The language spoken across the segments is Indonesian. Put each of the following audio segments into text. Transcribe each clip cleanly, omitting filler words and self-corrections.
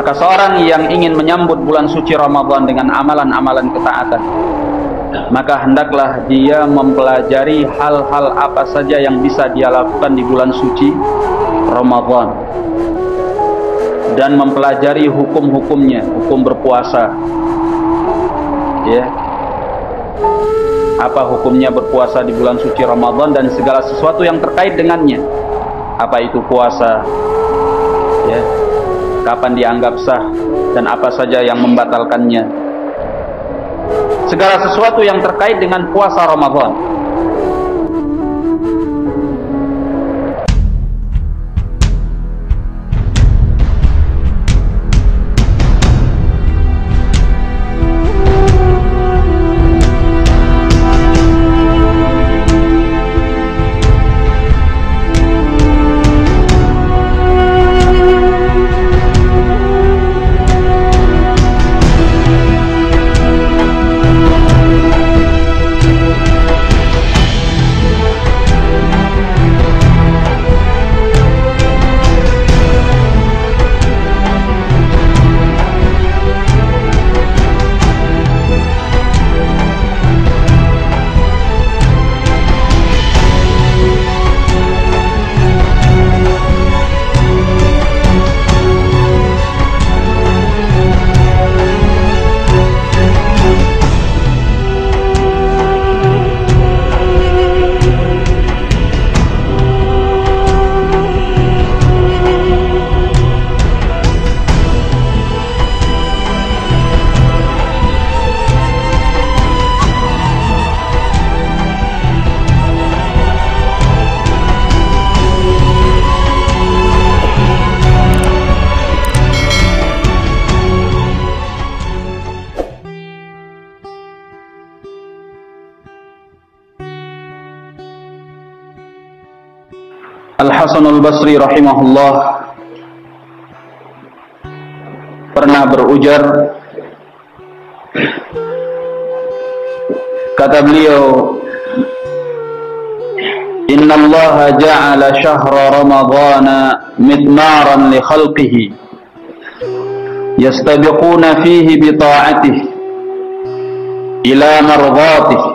Maka seorang yang ingin menyambut bulan suci Ramadan dengan amalan-amalan ketaatan, maka hendaklah dia mempelajari hal-hal apa saja yang bisa dia lakukan di bulan suci Ramadan, dan mempelajari hukum-hukumnya, hukum berpuasa, ya, apa hukumnya berpuasa di bulan suci Ramadan dan segala sesuatu yang terkait dengannya. Apa itu puasa, ya, kapan dianggap sah, dan apa saja yang membatalkannya. Segala sesuatu yang terkait dengan puasa Ramadan. Al-Hasan al-Basri rahimahullah pernah berujar, kata beliau, "Inna Allah ja'ala syahra Ramadhana midmaran li khalqihi yastabiquna fihi bi ta'atihi ila mardatihi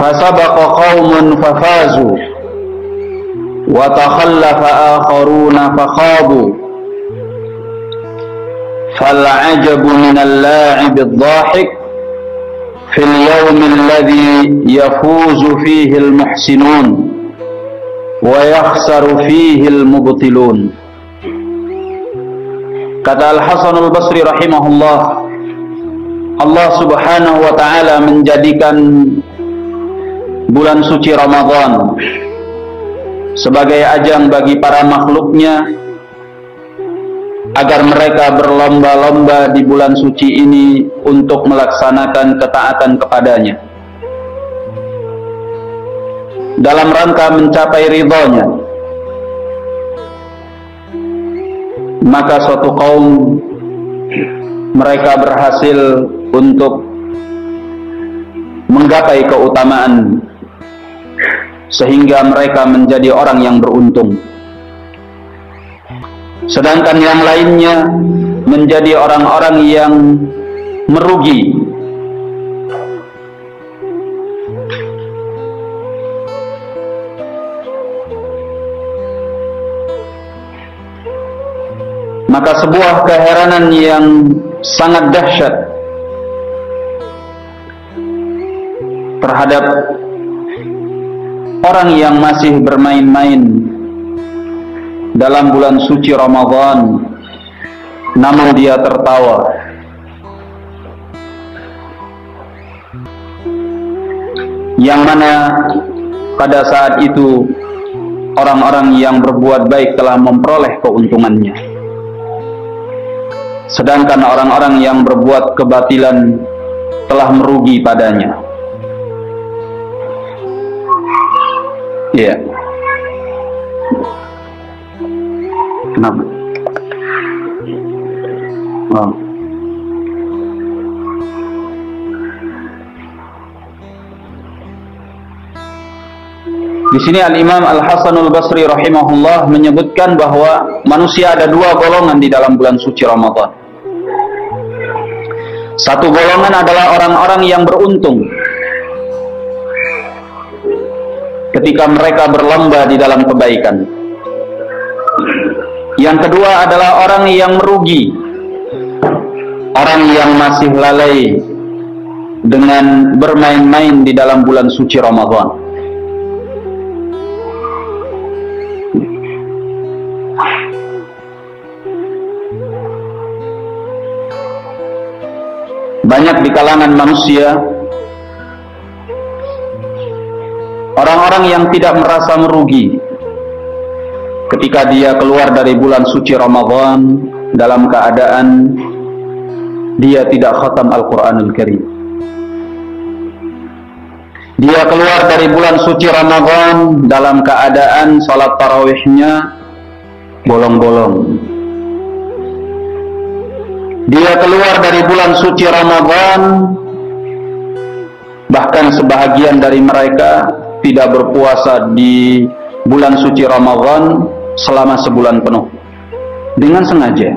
fasabaqa qaumun fafazu wa takhallafa akharuna fakhabu fal'ajabu minal la'ib adh-dhahik fil yawmi alladhi yafuzu fihi al-muhsinun wa yakhsaru fihi al-mubtilun." Kata Al-Hasan al-Basri rahimahullah, Allah subhanahu wa ta'ala menjadikan bulan suci Ramadan sebagai ajang bagi para makhluknya agar mereka berlomba-lomba di bulan suci ini untuk melaksanakan ketaatan kepadanya dalam rangka mencapai ridhonya. Maka suatu kaum mereka berhasil untuk menggapai keutamaan sehingga mereka menjadi orang yang beruntung, sedangkan yang lainnya menjadi orang-orang yang merugi. Maka sebuah keheranan yang sangat dahsyat terhadap orang yang masih bermain-main dalam bulan suci Ramadan namun dia tertawa. Yang mana pada saat itu orang-orang yang berbuat baik telah memperoleh keuntungannya, sedangkan orang-orang yang berbuat kebatilan telah merugi padanya. Ya. Kenapa? Oh. Di sini Al-Imam Al-Hasanul Basri rahimahullah menyebutkan bahwa manusia ada dua golongan di dalam bulan suci Ramadan. Satu golongan adalah orang-orang yang beruntung ketika mereka berlomba di dalam kebaikan. Yang kedua adalah orang yang merugi, orang yang masih lalai dengan bermain-main di dalam bulan suci Ramadan. Banyak di kalangan manusia orang-orang yang tidak merasa merugi ketika dia keluar dari bulan suci Ramadan dalam keadaan dia tidak khatam Al-Quranul Karim. Dia keluar dari bulan suci Ramadan dalam keadaan salat tarawihnya bolong-bolong. Dia keluar dari bulan suci Ramadan, bahkan sebahagian dari mereka tidak berpuasa di bulan suci Ramadan selama sebulan penuh dengan sengaja.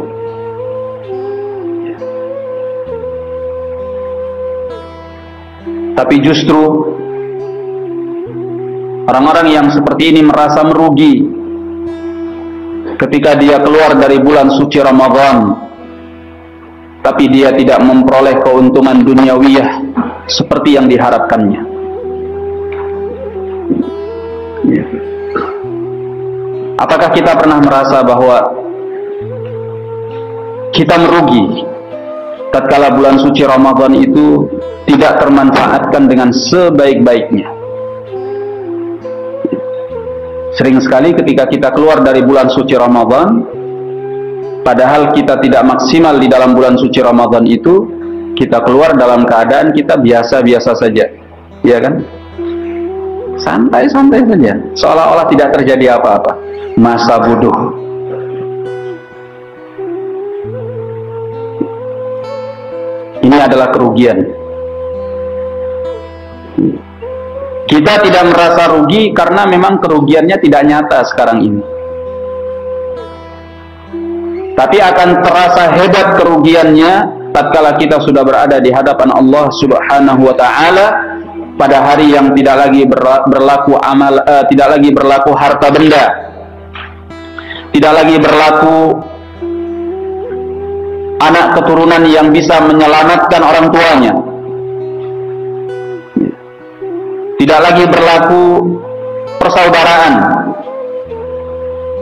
Tapi justru orang-orang yang seperti ini merasa merugi ketika dia keluar dari bulan suci Ramadan, tapi dia tidak memperoleh keuntungan duniawiyah seperti yang diharapkannya. Apakah kita pernah merasa bahwa kita merugi tatkala bulan suci Ramadan itu tidak termanfaatkan dengan sebaik-baiknya? Sering sekali ketika kita keluar dari bulan suci Ramadan, padahal kita tidak maksimal di dalam bulan suci Ramadan itu, kita keluar dalam keadaan kita biasa-biasa saja, ya kan? Santai-santai saja, seolah-olah tidak terjadi apa-apa. Masa bodoh. Ini adalah kerugian. Kita tidak merasa rugi karena memang kerugiannya tidak nyata sekarang ini. Tapi akan terasa hebat kerugiannya tatkala kita sudah berada di hadapan Allah Subhanahu wa taala pada hari yang tidak lagi berlaku tidak lagi berlaku harta benda, tidak lagi berlaku anak keturunan yang bisa menyelamatkan orang tuanya, tidak lagi berlaku persaudaraan,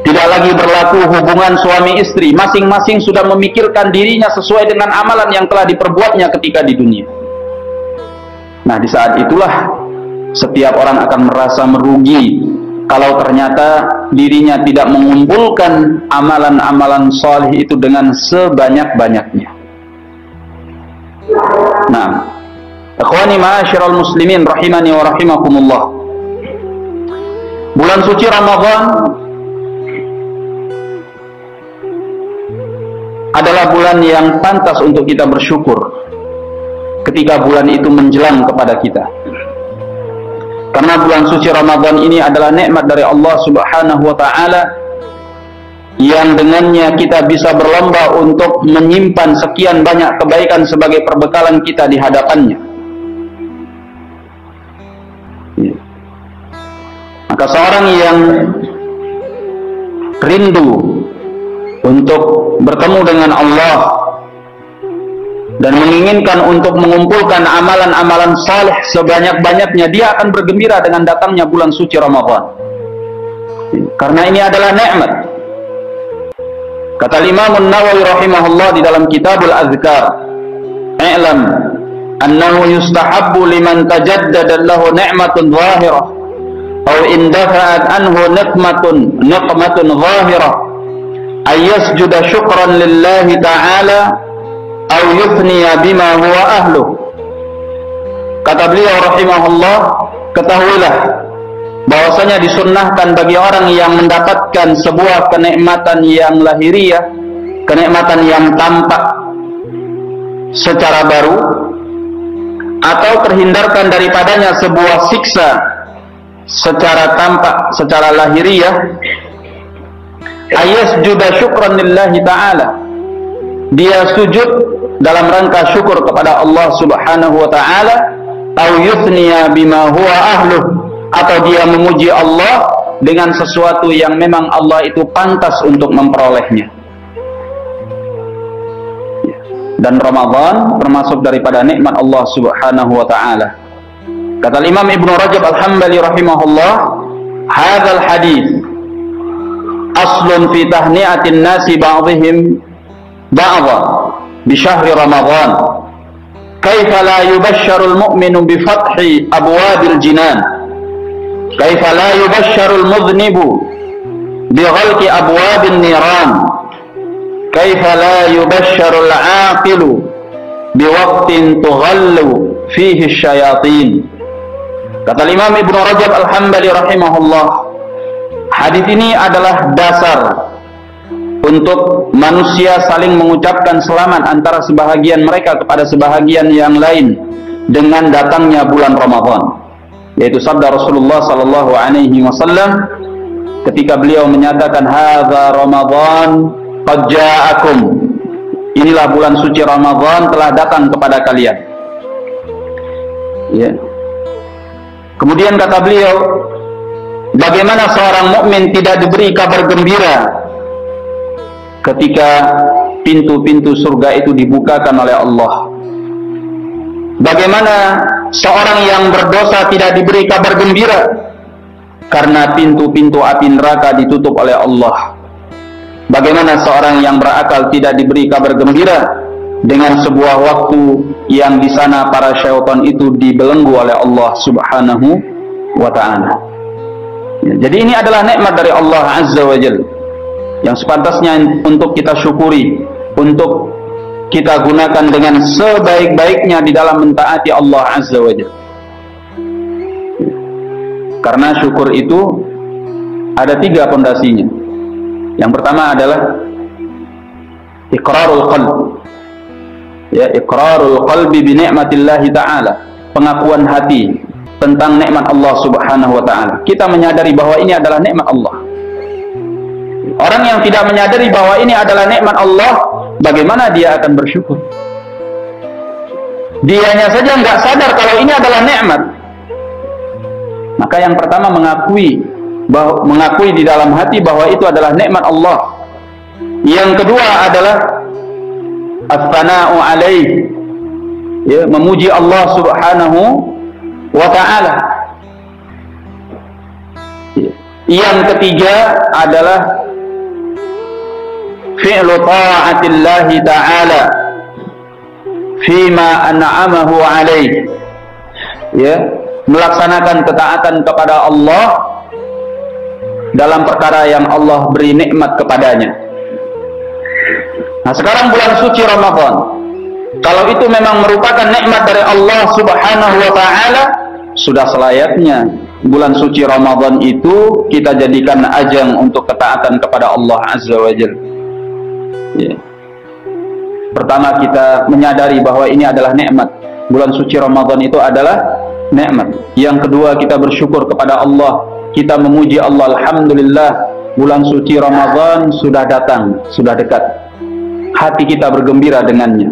tidak lagi berlaku hubungan suami istri. Masing-masing sudah memikirkan dirinya sesuai dengan amalan yang telah diperbuatnya ketika di dunia. Nah, di saat itulah setiap orang akan merasa merugi kalau ternyata dirinya tidak mengumpulkan amalan-amalan saleh itu dengan sebanyak-banyaknya. Nah, ikhwani ma'asyiral muslimin rahimani wa rahimakumullah. Bulan suci Ramadan adalah bulan yang pantas untuk kita bersyukur ketika bulan itu menjelang kepada kita. Karena bulan suci Ramadan ini adalah nikmat dari Allah Subhanahu wa taala yang dengannya kita bisa berlomba untuk menyimpan sekian banyak kebaikan sebagai perbekalan kita di hadapannya. Maka seorang yang rindu untuk bertemu dengan Allah dan menginginkan untuk mengumpulkan amalan-amalan saleh sebanyak-banyaknya, dia akan bergembira dengan datangnya bulan suci Ramadan. Karena ini adalah nikmat. Kata Imam An-Nawawi rahimahullah di dalam Kitabul Azkar, "I'lam annahu yustahabbu liman tajaddada lahu ni'matun zahirah aw indafa'at anhu niqmatun zahirah ay yasjuda syukran lillahi ta'ala aw yufniya bima huwa ahluh." Kata beliau rahimahullah, ketahuilah bahwasanya disunnahkan bagi orang yang mendapatkan sebuah kenikmatan yang lahiriah, kenikmatan yang tampak secara baru, atau terhindarkan daripadanya sebuah siksa secara tampak, secara lahiriah, ayasjuda syukran lillahi ta'ala, dia sujud dalam rangka syukur kepada Allah subhanahu wa ta'ala, au yuthniya bima huwa ahluh, atau dia memuji Allah dengan sesuatu yang memang Allah itu pantas untuk memperolehnya. Dan Ramadan termasuk daripada nikmat Allah subhanahu wa ta'ala. Kata Imam Ibnu Rajab Al-Hambali rahimahullah, hadzal hadits aslun fi tahni'atin nasi ba'dihim ba'dha bi syahri Ramadan, kaifa la yubashsharul mu'minu bi fathi abwabil jinan, kaifa la yubashsharul mudhnibu bi ghalqi abwabin niran, kaifa la yubashsharul 'aqilu bi waqtin tughallu fihi syayatin. Kata Imam Ibnu Rajab Al-Hambali rahimahullah, hadis ini adalah dasar untuk manusia saling mengucapkan selamat antara sebahagian mereka kepada sebahagian yang lain dengan datangnya bulan Ramadan, yaitu sabda Rasulullah sallallahu alaihi wasallam ketika beliau menyatakan, hadza Ramadan qad ja'akum, inilah bulan suci Ramadan telah datang kepada kalian. Ya. Kemudian kata beliau, bagaimana seorang mukmin tidak diberi kabar gembira ketika pintu-pintu surga itu dibukakan oleh Allah? Bagaimana seorang yang berdosa tidak diberi kabar gembira karena pintu-pintu api neraka ditutup oleh Allah? Bagaimana seorang yang berakal tidak diberi kabar gembira dengan sebuah waktu yang di sana para syaitan itu dibelenggu oleh Allah subhanahu wa ta'ala? Ya, jadi ini adalah nikmat dari Allah azza wa jalla yang sepantasnya untuk kita syukuri, untuk kita gunakan dengan sebaik-baiknya di dalam mentaati Allah azza wa jalla. Karena syukur itu ada 3 pondasinya. Yang pertama adalah iqrarul qalb, ya, iqrarul qalbi bi ni'matillahi ta'ala, pengakuan hati tentang nikmat Allah subhanahu wa ta'ala. Kita menyadari bahwa ini adalah nikmat Allah. Orang yang tidak menyadari bahwa ini adalah nikmat Allah, bagaimana dia akan bersyukur? Dianya saja nggak sadar kalau ini adalah nikmat. Maka yang pertama mengakui di dalam hati bahwa itu adalah nikmat Allah. Yang kedua adalah as-sana'u alaih, ya, memuji Allah subhanahu wa ta'ala. Yang ketiga adalah fi'lu ta'atillahi ta'ala fima an'amahu alaih, ya, melaksanakan ketaatan kepada Allah dalam perkara yang Allah beri nikmat kepadanya. Nah, sekarang bulan suci Ramadan, kalau itu memang merupakan nikmat dari Allah subhanahu wa ta'ala, sudah selayaknya bulan suci Ramadan itu kita jadikan ajang untuk ketaatan kepada Allah azza wa jalla. Ya. Pertama, kita menyadari bahwa ini adalah nikmat. Bulan suci Ramadan itu adalah nikmat. Yang kedua, kita bersyukur kepada Allah, kita memuji Allah, alhamdulillah bulan suci Ramadan sudah datang, sudah dekat. Hati kita bergembira dengannya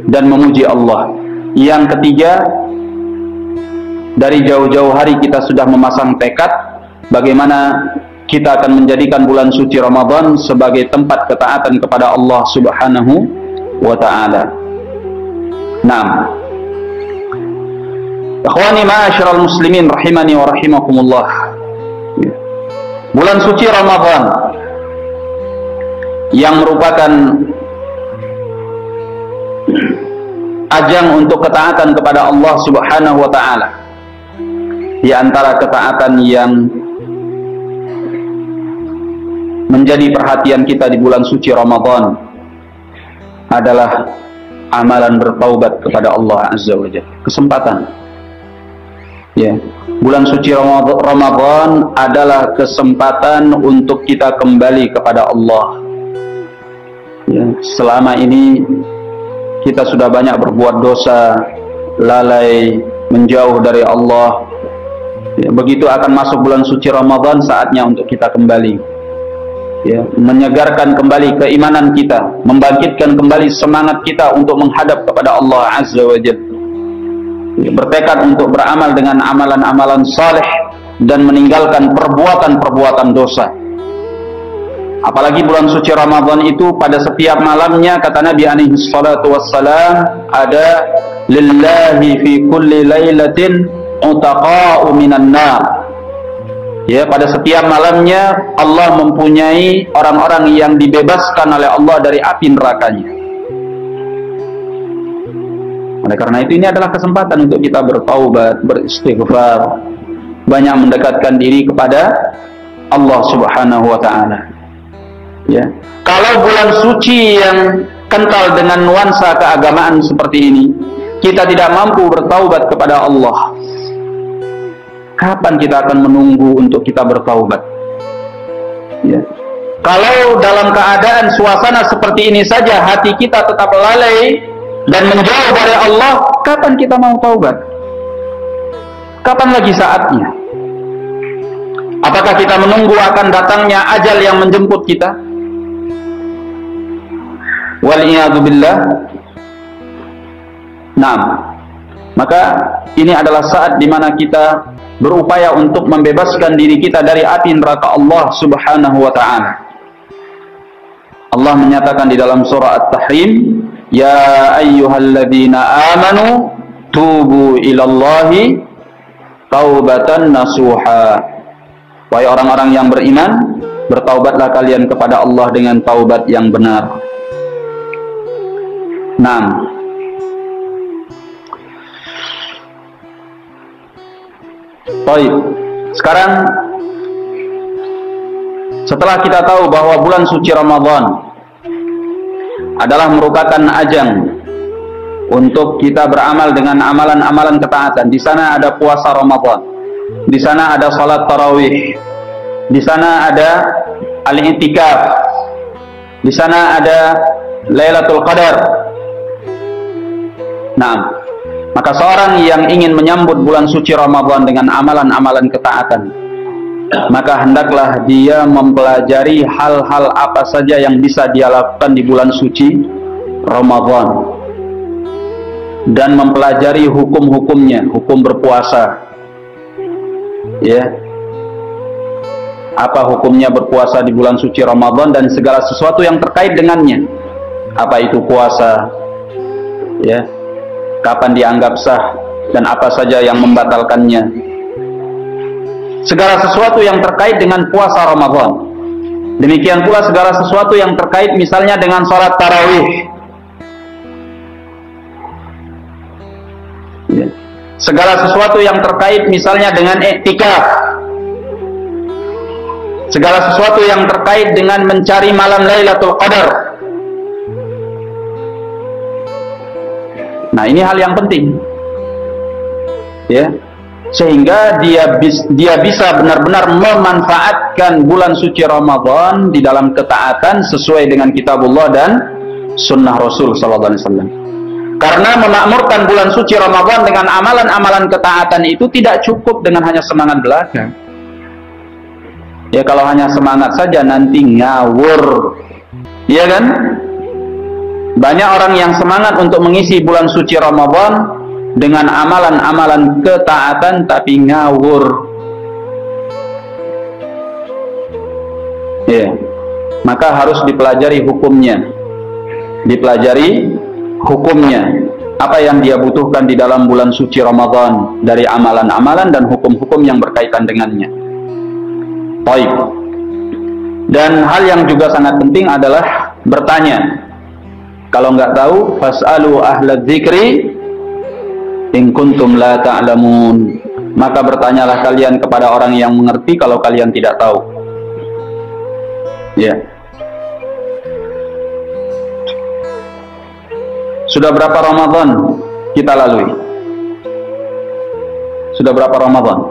dan memuji Allah. Yang ketiga, dari jauh-jauh hari kita sudah memasang tekad bagaimana kita akan menjadikan bulan suci Ramadan sebagai tempat ketaatan kepada Allah subhanahu wa ta'ala. Naam. Ikhwani ma'asyiral muslimin rahimani wa rahimakumullah. Bulan suci Ramadan yang merupakan ajang untuk ketaatan kepada Allah subhanahu wa ta'ala. Di antara ketaatan yang menjadi perhatian kita di bulan suci Ramadan adalah amalan bertaubat kepada Allah azza wa jalla. Kesempatan, ya, bulan suci Ramadan adalah kesempatan untuk kita kembali kepada Allah. Ya, selama ini kita sudah banyak berbuat dosa, lalai, menjauh dari Allah, Ya, begitu akan masuk bulan suci Ramadan, saatnya untuk kita kembali, ya, menyegarkan kembali keimanan kita, membangkitkan kembali semangat kita untuk menghadap kepada Allah Azza wa Jalla, ya, bertekad untuk beramal dengan amalan-amalan saleh dan meninggalkan perbuatan-perbuatan dosa. Apalagi bulan suci Ramadan itu pada setiap malamnya, kata Nabi alaihi salatu wassalam, ada lillahi fi kulli lailatin utaqa'u minan nar. Ya, pada setiap malamnya Allah mempunyai orang-orang yang dibebaskan oleh Allah dari api nerakanya. Oleh karena itu, ini adalah kesempatan untuk kita bertaubat, beristighfar, banyak mendekatkan diri kepada Allah Subhanahu wa taala. Ya. Kalau bulan suci yang kental dengan nuansa keagamaan seperti ini, kita tidak mampu bertaubat kepada Allah, kapan kita akan menunggu untuk kita bertaubat? Ya. Kalau dalam keadaan suasana seperti ini saja hati kita tetap lalai dan menjauh dari Allah, kapan kita mau taubat? Kapan lagi saatnya? Apakah kita menunggu akan datangnya ajal yang menjemput kita? Wal'iyadzubillah. Nah, maka ini adalah saat di mana kita berupaya untuk membebaskan diri kita dari api neraka Allah Subhanahu wa ta'ala. Allah menyatakan di dalam surah At-Tahrim, ya ayyuhalladzina amanu tubu ilallahi taubatan nasuha. Wahai orang-orang yang beriman, bertaubatlah kalian kepada Allah dengan taubat yang benar. Nah, baik. Sekarang setelah kita tahu bahwa bulan suci Ramadan adalah merupakan ajang untuk kita beramal dengan amalan-amalan ketaatan. Di sana ada puasa Ramadan, di sana ada salat tarawih, di sana ada al-i'tikaf, di sana ada Lailatul Qadar. Nah, maka seorang yang ingin menyambut bulan suci Ramadan dengan amalan-amalan ketaatan, maka hendaklah dia mempelajari hal-hal apa saja yang bisa dia lakukan di bulan suci Ramadan, dan mempelajari hukum-hukumnya, hukum berpuasa. Ya, apa hukumnya berpuasa di bulan suci Ramadan dan segala sesuatu yang terkait dengannya. Apa itu puasa? Ya, kapan dianggap sah dan apa saja yang membatalkannya. Segala sesuatu yang terkait dengan puasa Ramadan. Demikian pula segala sesuatu yang terkait misalnya dengan sholat tarawih. Ya. Segala sesuatu yang terkait misalnya dengan i'tikaf. Segala sesuatu yang terkait dengan mencari malam Lailatul Qadar. Nah, ini hal yang penting, ya, sehingga dia bisa benar-benar memanfaatkan bulan suci Ramadan di dalam ketaatan sesuai dengan kitabullah dan sunnah Rasul sallallahu alaihi wasallam. Karena memakmurkan bulan suci Ramadan dengan amalan-amalan ketaatan itu tidak cukup dengan hanya semangat belaka. Ya, kalau hanya semangat saja nanti ngawur, iya kan? Banyak orang yang semangat untuk mengisi bulan suci Ramadan dengan amalan-amalan ketaatan tapi ngawur. Ya, maka harus dipelajari hukumnya. Dipelajari hukumnya. Apa yang dia butuhkan di dalam bulan suci Ramadan dari amalan-amalan dan hukum-hukum yang berkaitan dengannya. Baik. Dan hal yang juga sangat penting adalah bertanya. Kalau nggak tahu, fas'alu ahla dzikri in kuntum la ta'lamun. Maka bertanyalah kalian kepada orang yang mengerti kalau kalian tidak tahu. Ya. Sudah berapa Ramadan kita lalui? Sudah berapa Ramadan?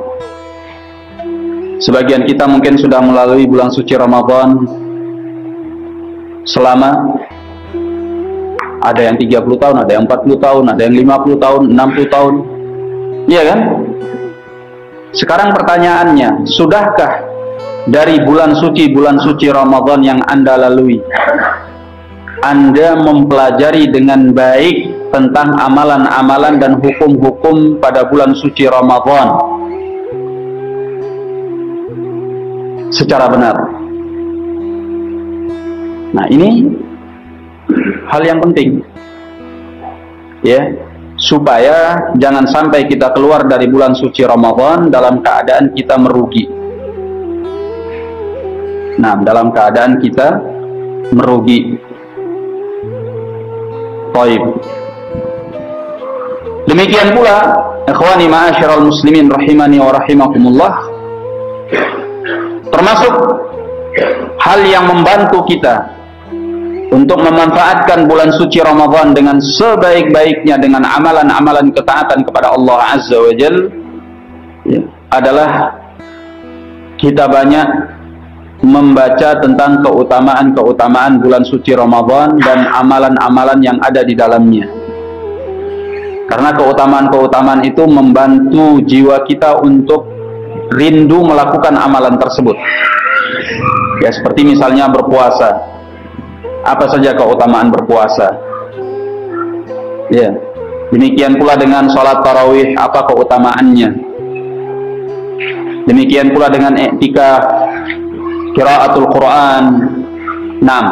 Sebagian kita mungkin sudah melalui bulan suci Ramadan selama ada yang 30 tahun, ada yang 40 tahun, ada yang 50 tahun, 60 tahun. Iya kan? Sekarang pertanyaannya, sudahkah dari bulan suci Ramadan yang Anda lalui, Anda mempelajari dengan baik tentang amalan-amalan dan hukum-hukum pada bulan suci Ramadan secara benar? Nah, ini hal yang penting, ya, supaya jangan sampai kita keluar dari bulan suci Ramadan dalam keadaan kita merugi. Nah, dalam keadaan kita merugi. Baik. Demikian pula, ikhwani ma'asyiral muslimin rahimani wa rahimakumullah, termasuk hal yang membantu kita untuk memanfaatkan bulan suci Ramadan dengan sebaik-baiknya dengan amalan-amalan ketaatan kepada Allah Azza wa Jalla, ya, adalah kita banyak membaca tentang keutamaan-keutamaan bulan suci Ramadan dan amalan-amalan yang ada di dalamnya. Karena keutamaan-keutamaan itu membantu jiwa kita untuk rindu melakukan amalan tersebut. Ya, seperti misalnya berpuasa. Apa saja keutamaan berpuasa? Ya, demikian pula dengan sholat tarawih, apa keutamaannya? Demikian pula dengan i'tikaf, qiraatul Quran. Nah,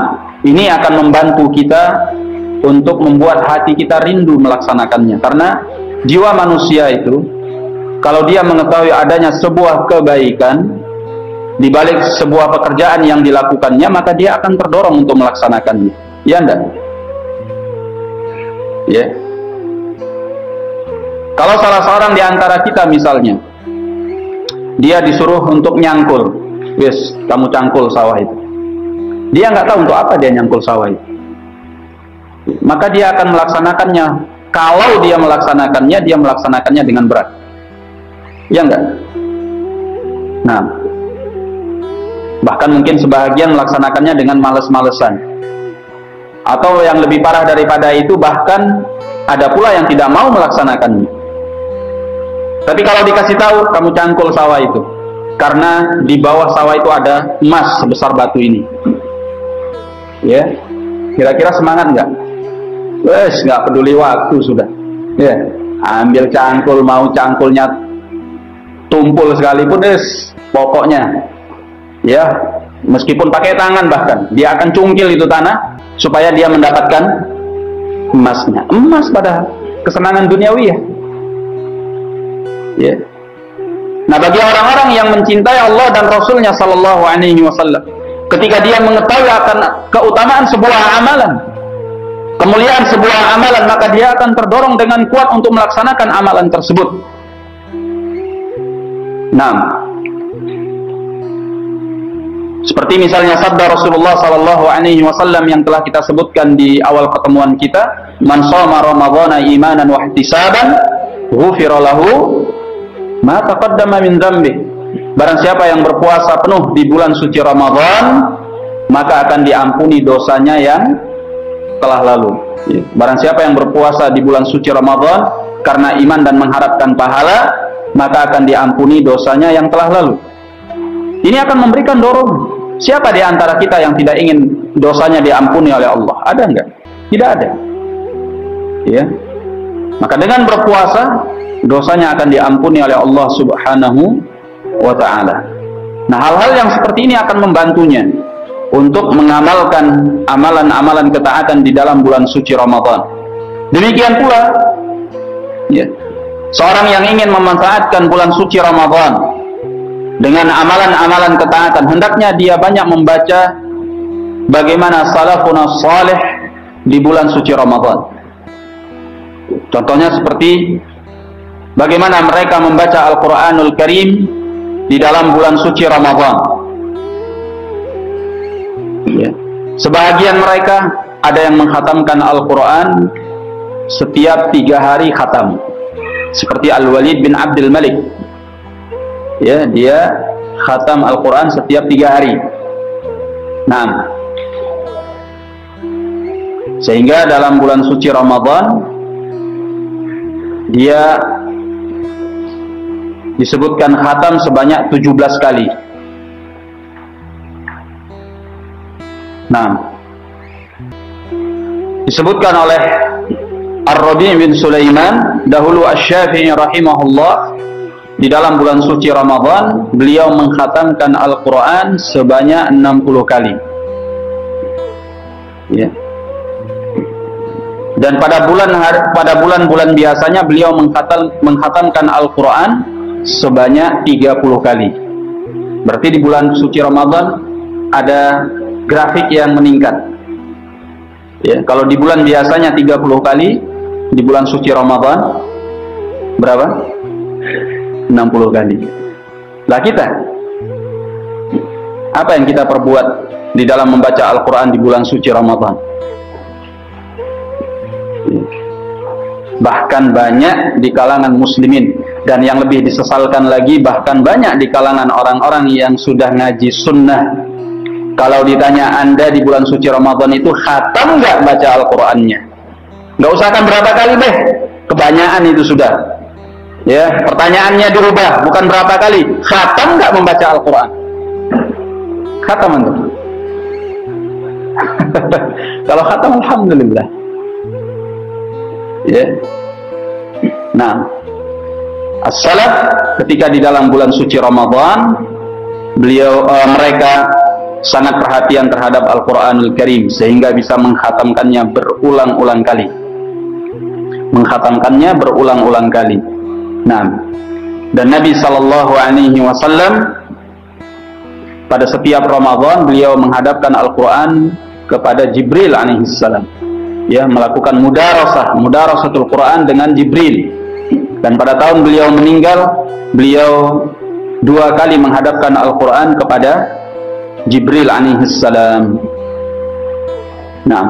ini akan membantu kita untuk membuat hati kita rindu melaksanakannya. Karena jiwa manusia itu, kalau dia mengetahui adanya sebuah kebaikan di balik sebuah pekerjaan yang dilakukannya, maka dia akan terdorong untuk melaksanakannya. Ya enggak? Ya. Kalau salah seorang di antara kita misalnya, dia disuruh untuk nyangkul, wes, kamu cangkul sawah itu. Dia nggak tahu untuk apa dia nyangkul sawah itu. Maka dia akan melaksanakannya. Kalau dia melaksanakannya dengan berat. Ya enggak? Nah, bahkan mungkin sebahagian melaksanakannya dengan males-malesan. Atau yang lebih parah daripada itu, bahkan ada pula yang tidak mau melaksanakannya. Tapi kalau dikasih tahu, kamu cangkul sawah itu, karena di bawah sawah itu ada emas sebesar batu ini. Ya, kira-kira semangat nggak? Wes, nggak peduli waktu sudah. Ya, ambil cangkul, mau cangkulnya tumpul sekalipun, pokoknya. Ya, meskipun pakai tangan bahkan, dia akan cungkil itu tanah supaya dia mendapatkan emasnya. Emas pada kesenangan duniawi ya. Ya. Nah, bagi orang-orang yang mencintai Allah dan Rasulnya Sallallahu Alaihi Wasallam, ketika dia mengetahui akan keutamaan sebuah amalan, kemuliaan sebuah amalan, maka dia akan terdorong dengan kuat untuk melaksanakan amalan tersebut. Nah, seperti misalnya sabda Rasulullah Sallallahu Alaihi Wasallam yang telah kita sebutkan di awal pertemuan kita, "Man shoma Ramadhana imanan wa ihtisaban, ghufira lahu ma taqaddama min dzambi." Barang siapa yang berpuasa penuh di bulan suci Ramadan, maka akan diampuni dosanya yang telah lalu. Barang siapa yang berpuasa di bulan suci Ramadan karena iman dan mengharapkan pahala, maka akan diampuni dosanya yang telah lalu. Ini akan memberikan dorong. Siapa di antara kita yang tidak ingin dosanya diampuni oleh Allah? Ada enggak? Tidak ada. Ya. Maka dengan berpuasa, dosanya akan diampuni oleh Allah Subhanahu wa ta'ala. Nah, hal-hal yang seperti ini akan membantunya untuk mengamalkan amalan-amalan ketaatan di dalam bulan suci Ramadan. Demikian pula, ya, seorang yang ingin memanfaatkan bulan suci Ramadan dengan amalan-amalan ketaatan, hendaknya dia banyak membaca bagaimana salafun salih di bulan suci Ramadan. Contohnya seperti bagaimana mereka membaca Al-Quranul Karim di dalam bulan suci Ramadan. Ya. Sebahagian mereka ada yang mengkhatamkan Al-Quran setiap 3 hari khatam, seperti Al-Walid bin Abdul Malik. Ya, dia khatam Al-Quran setiap 3 hari. Nah, sehingga dalam bulan suci Ramadan dia disebutkan khatam sebanyak 17 kali. Nah, disebutkan oleh Ar-Rabi' bin Sulaiman, dahulu Asy-Syafi'i rahimahullah, di dalam bulan suci Ramadan beliau mengkhatamkan Al-Quran sebanyak 60 kali. Ya. Dan pada bulan-bulan biasanya beliau mengkhatamkan Al-Quran sebanyak 30 kali. Berarti di bulan suci Ramadan ada grafik yang meningkat. Ya, kalau di bulan biasanya 30 kali, di bulan suci Ramadan berapa? 60 kali. Lah kita, apa yang kita perbuat di dalam membaca Al-Quran di bulan suci Ramadan? Bahkan banyak di kalangan muslimin, dan yang lebih disesalkan lagi, bahkan banyak di kalangan orang-orang yang sudah ngaji sunnah, kalau ditanya, Anda di bulan suci Ramadan itu khatam nggak baca Al-Qurannya? Nggak usah kan berapa kali deh, kebanyakan itu sudah. Ya, pertanyaannya dirubah, bukan berapa kali, khatam nggak membaca Al-Quran? Khatam itu. Kalau khatam, alhamdulillah. Ya. Nah, as-salaf ketika di dalam bulan suci Ramadan, mereka sangat perhatian terhadap Al-Quranul Karim sehingga bisa mengkhatamkannya berulang-ulang kali. Nah, dan Nabi Sallallahu Alaihi Wasallam pada setiap Ramadan beliau menghadapkan Al-Quran kepada Jibril alaihissalam, ya, melakukan mudarasatul Quran dengan Jibril. Dan pada tahun beliau meninggal, beliau 2 kali menghadapkan Al-Quran kepada Jibril alaihissalam. Nah,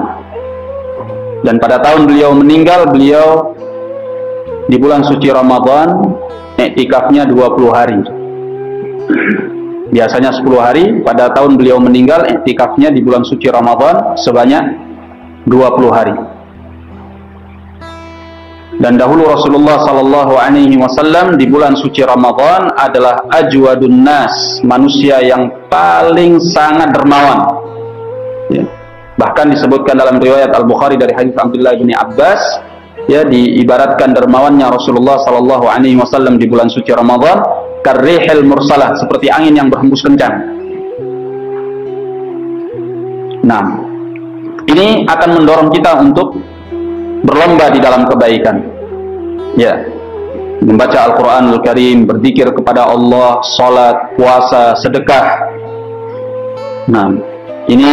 dan pada tahun beliau meninggal, beliau di bulan suci Ramadan iktikafnya 20 hari. Biasanya 10 hari, pada tahun beliau meninggal iktikafnya di bulan suci Ramadan sebanyak 20 hari. Dan dahulu Rasulullah sallallahu alaihi wasallam di bulan suci Ramadan adalah ajwadun nas, manusia yang paling sangat dermawan. Ya. Bahkan disebutkan dalam riwayat Al-Bukhari dari hadis Abdullah bin Abbas, ya, diibaratkan dermawannya Rasulullah sallallahu alaihi wasallam di bulan suci Ramadan karrihil mursalah, seperti angin yang berhembus kencang. Nah, ini akan mendorong kita untuk berlomba di dalam kebaikan, ya, membaca Al-Quranul Karim, berzikir kepada Allah, salat, puasa, sedekah. Nah, ini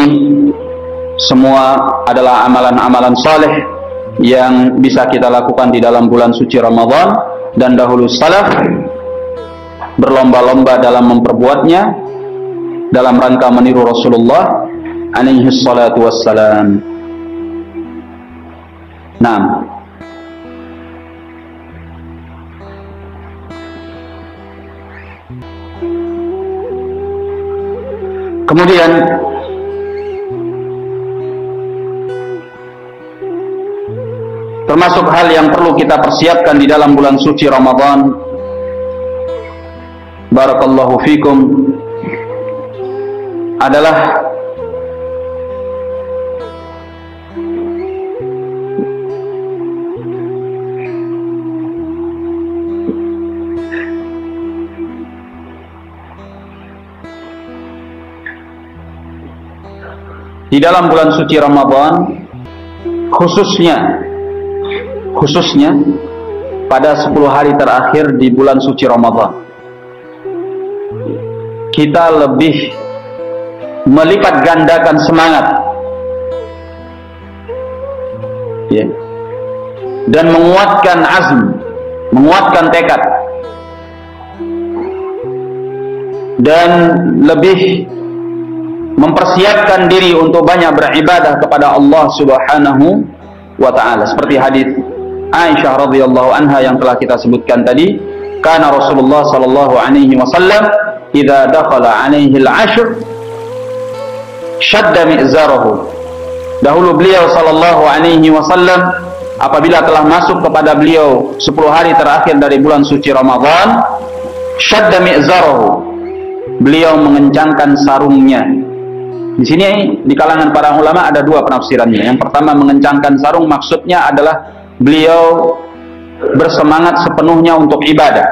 semua adalah amalan-amalan saleh yang bisa kita lakukan di dalam bulan suci Ramadan, dan dahulu salaf berlomba-lomba dalam memperbuatnya dalam rangka meniru Rasulullah alaihi salatu wassalam. Nah, kemudian termasuk hal yang perlu kita persiapkan di dalam bulan suci Ramadan, barakallahu fikum, adalah di dalam bulan suci Ramadan, khususnya pada 10 hari terakhir di bulan suci Ramadan, kita lebih melipat gandakan semangat, ya, dan menguatkan azm, menguatkan tekad, dan lebih mempersiapkan diri untuk banyak beribadah kepada Allah Subhanahu wa ta'ala, seperti hadis Aisyah radhiyallahu anha yang telah kita sebutkan tadi. Kana Rasulullah sallallahu alaihi wasallam idza dakhala alaihi al-'ashr shadda mi'zarahu. Dahulu beliau sallallahu alaihi wasallam apabila telah masuk kepada beliau 10 hari terakhir dari bulan suci Ramadan, Syadda mi'zarahu, beliau mengencangkan sarungnya. Di sini di kalangan para ulama ada dua penafsirannya. Yang pertama, mengencangkan sarung maksudnya adalah beliau bersemangat sepenuhnya untuk ibadah.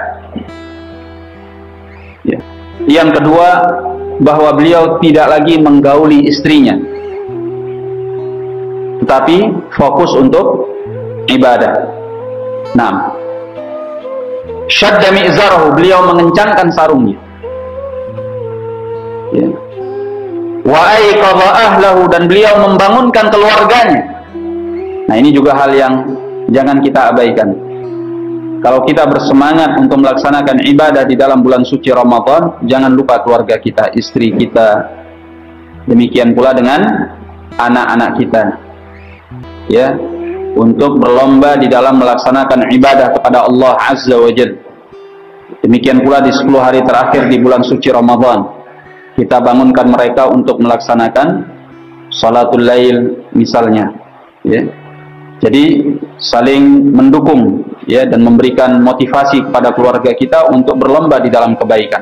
Ya. Yang kedua, bahwa beliau tidak lagi menggauli istrinya, tetapi fokus untuk ibadah. Nah, syadda mi'zarahu, beliau mengencangkan sarungnya. Ya. Wa aiqadha ahlahu, dan beliau membangunkan keluarganya. Nah, ini juga hal yang jangan kita abaikan. Kalau kita bersemangat untuk melaksanakan ibadah di dalam bulan suci Ramadan, jangan lupa keluarga kita, istri kita. Demikian pula dengan anak-anak kita. Ya, untuk berlomba di dalam melaksanakan ibadah kepada Allah Azza wa Jalla. Demikian pula di 10 hari terakhir di bulan suci Ramadan, kita bangunkan mereka untuk melaksanakan salatul lail misalnya. Ya. Jadi saling mendukung, ya, dan memberikan motivasi kepada keluarga kita untuk berlomba di dalam kebaikan.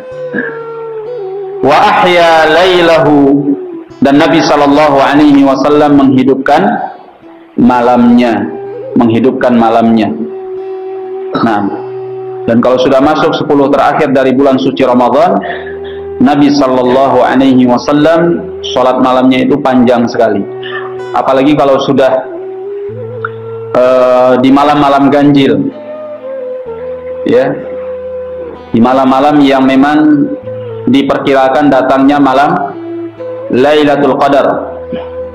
Wa ahya lailahu, dan Nabi sallallahu alaihi wasallam menghidupkan malamnya, Nah, dan kalau sudah masuk 10 terakhir dari bulan suci Ramadan, Nabi sallallahu alaihi wasallam salat malamnya itu panjang sekali. Apalagi kalau sudah di malam-malam ganjil, ya, di malam-malam yang memang diperkirakan datangnya malam Lailatul Qadar,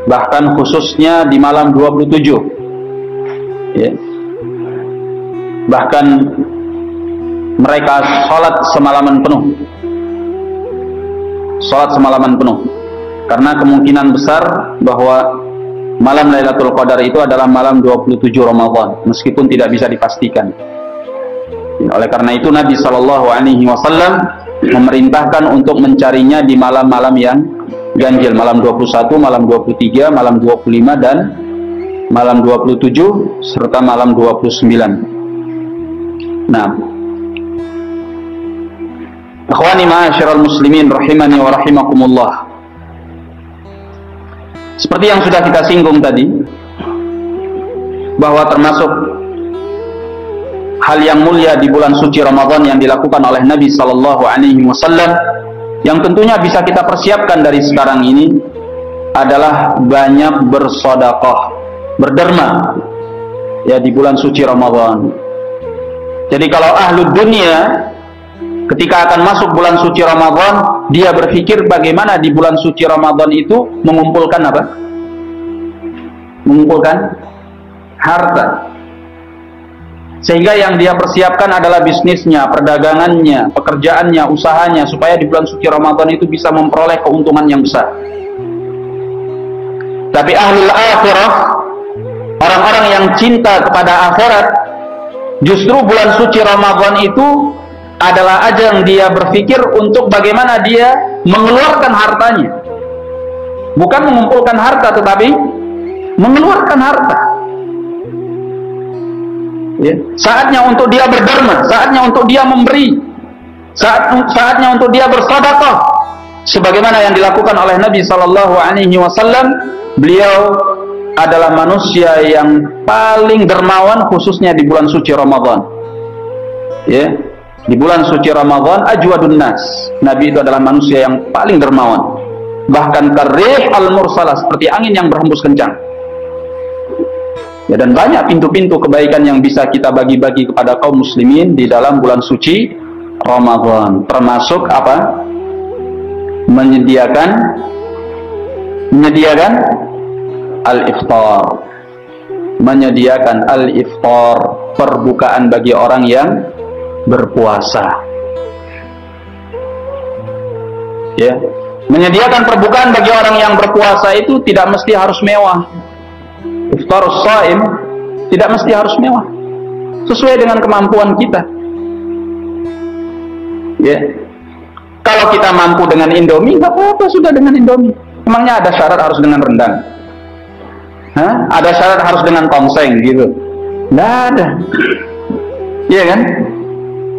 bahkan khususnya di malam 27, ya. Bahkan mereka sholat semalaman penuh, karena kemungkinan besar bahwa malam Lailatul Qadar itu adalah malam 27 Ramadan, meskipun tidak bisa dipastikan. Oleh karena itu Nabi Shallallahu Alaihi Wasallam memerintahkan untuk mencarinya di malam-malam yang ganjil, malam 21, malam 23, malam 25, dan malam 27 serta malam 29. Nah, akhwani ma'asyiral muslimin rahimani wa rahimakumullah. Seperti yang sudah kita singgung tadi, bahwa termasuk hal yang mulia di bulan suci Ramadan yang dilakukan oleh Nabi Sallallahu Alaihi Wasallam, yang tentunya bisa kita persiapkan dari sekarang ini, adalah banyak bersedekah, berderma, ya, di bulan suci Ramadan. Jadi kalau ahlu dunia ketika akan masuk bulan suci Ramadan, dia berpikir bagaimana di bulan suci Ramadan itu mengumpulkan apa? Mengumpulkan harta. Sehingga yang dia persiapkan adalah bisnisnya, perdagangannya, pekerjaannya, usahanya, supaya di bulan suci Ramadan itu bisa memperoleh keuntungan yang besar. Tapi ahlul akhirah, orang-orang yang cinta kepada akhirat, justru bulan suci Ramadan itu adalah ajang dia berpikir untuk bagaimana dia mengeluarkan hartanya. Bukan mengumpulkan harta, tetapi mengeluarkan harta. Ya. Saatnya untuk dia berderma, saatnya untuk dia memberi, saatnya untuk dia bersedekah, sebagaimana yang dilakukan oleh Nabi Sallallahu Alaihi Wasallam. Beliau adalah manusia yang paling dermawan, khususnya di bulan suci Ramadan. Ya. Di bulan suci Ramadan, ajwadun nas, Nabi itu adalah manusia yang paling dermawan. Bahkan karih al-mursalah, seperti angin yang berhembus kencang. Ya, dan banyak pintu-pintu kebaikan yang bisa kita bagi-bagi kepada kaum muslimin di dalam bulan suci Ramadan. Termasuk apa? Menyediakan al-iftar. Menyediakan al-iftar, perbukaan bagi orang yang berpuasa. Ya, menyediakan perbukaan bagi orang yang berpuasa itu tidak mesti harus mewah. Iftarus shaim tidak mesti harus mewah, sesuai dengan kemampuan kita. Ya, kalau kita mampu dengan Indomie, nggak apa-apa, sudah dengan Indomie. Emangnya ada syarat harus dengan rendang? Hah? Ada syarat harus dengan tongseng gitu? Nggak ada. Iya kan?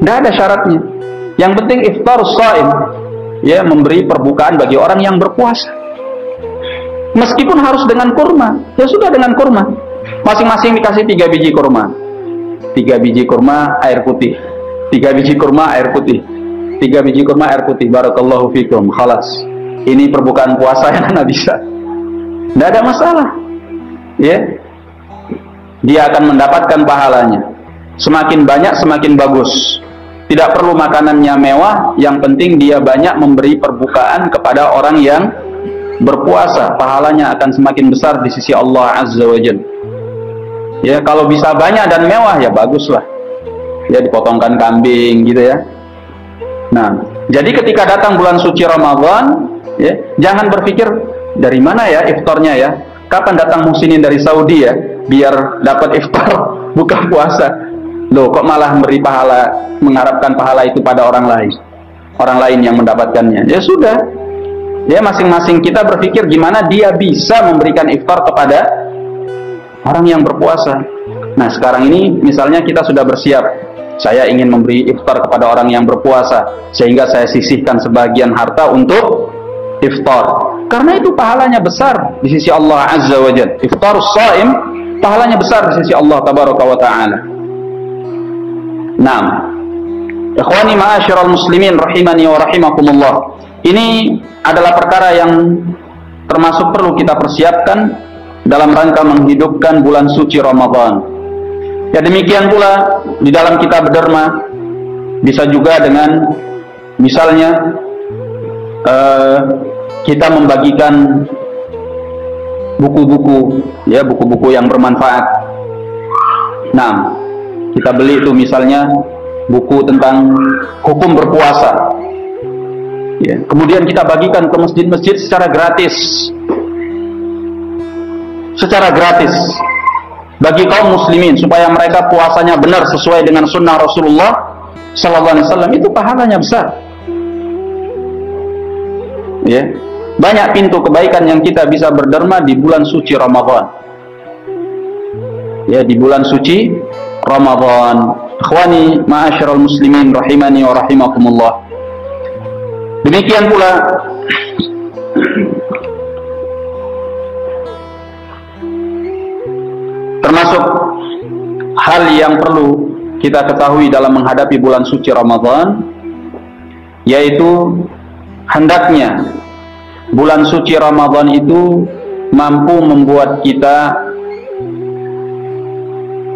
Nggak ada syaratnya. Yang penting iftar shaim, ya, memberi perbukaan bagi orang yang berpuasa. Meskipun harus dengan kurma, ya sudah dengan kurma. Masing-masing dikasih 3 biji kurma. 3 biji kurma air putih. 3 biji kurma air putih. 3 biji kurma air putih. Barakallahu fikum. Khalas. Ini perbukaan puasa yang anak bisa. Tidak ada masalah. Ya. Dia akan mendapatkan pahalanya. Semakin banyak semakin bagus. Tidak perlu makanannya mewah, yang penting dia banyak memberi perbukaan kepada orang yang berpuasa. Pahalanya akan semakin besar di sisi Allah Azza wa Jalla. Ya, kalau bisa banyak dan mewah ya baguslah. Ya, dipotongkan kambing gitu ya. Nah, jadi ketika datang bulan suci Ramadan, ya, jangan berpikir dari mana ya iftarnya ya. Kapan datang muslimin dari Saudi ya, biar dapat iftar buka puasa. Loh, kok malah memberi pahala, mengharapkan pahala itu pada orang lain yang mendapatkannya. Ya sudah, ya masing-masing kita berpikir gimana dia bisa memberikan iftar kepada orang yang berpuasa. Nah, sekarang ini misalnya kita sudah bersiap, saya ingin memberi iftar kepada orang yang berpuasa, sehingga saya sisihkan sebagian harta untuk iftar. Karena itu pahalanya besar di sisi Allah Azza wa Jalla. Iftarus shaim pahalanya besar di sisi Allah Tabaraka wa Ta'ala. Naam. Ikhwani ma'asyiral muslimin rahimani wa rahimakumullah. Ini adalah perkara yang termasuk perlu kita persiapkan dalam rangka menghidupkan bulan suci Ramadan. Ya, demikian pula di dalam kitab derma bisa juga dengan misalnya kita membagikan buku-buku, ya, buku-buku yang bermanfaat. Nah, kita beli itu misalnya buku tentang hukum berpuasa. Ya, kemudian kita bagikan ke masjid-masjid secara gratis. Secara gratis bagi kaum muslimin supaya mereka puasanya benar sesuai dengan sunnah Rasulullah sallallahu alaihi wasallam, itu pahalanya besar. Ya, banyak pintu kebaikan yang kita bisa berderma di bulan suci Ramadan. Ya, di bulan suci Ramadan. Ikhwani ma'asyiral muslimin rahimani wa rahimakumullah. Demikian pula termasuk hal yang perlu kita ketahui dalam menghadapi bulan suci Ramadan, yaitu hendaknya bulan suci Ramadan itu mampu membuat kita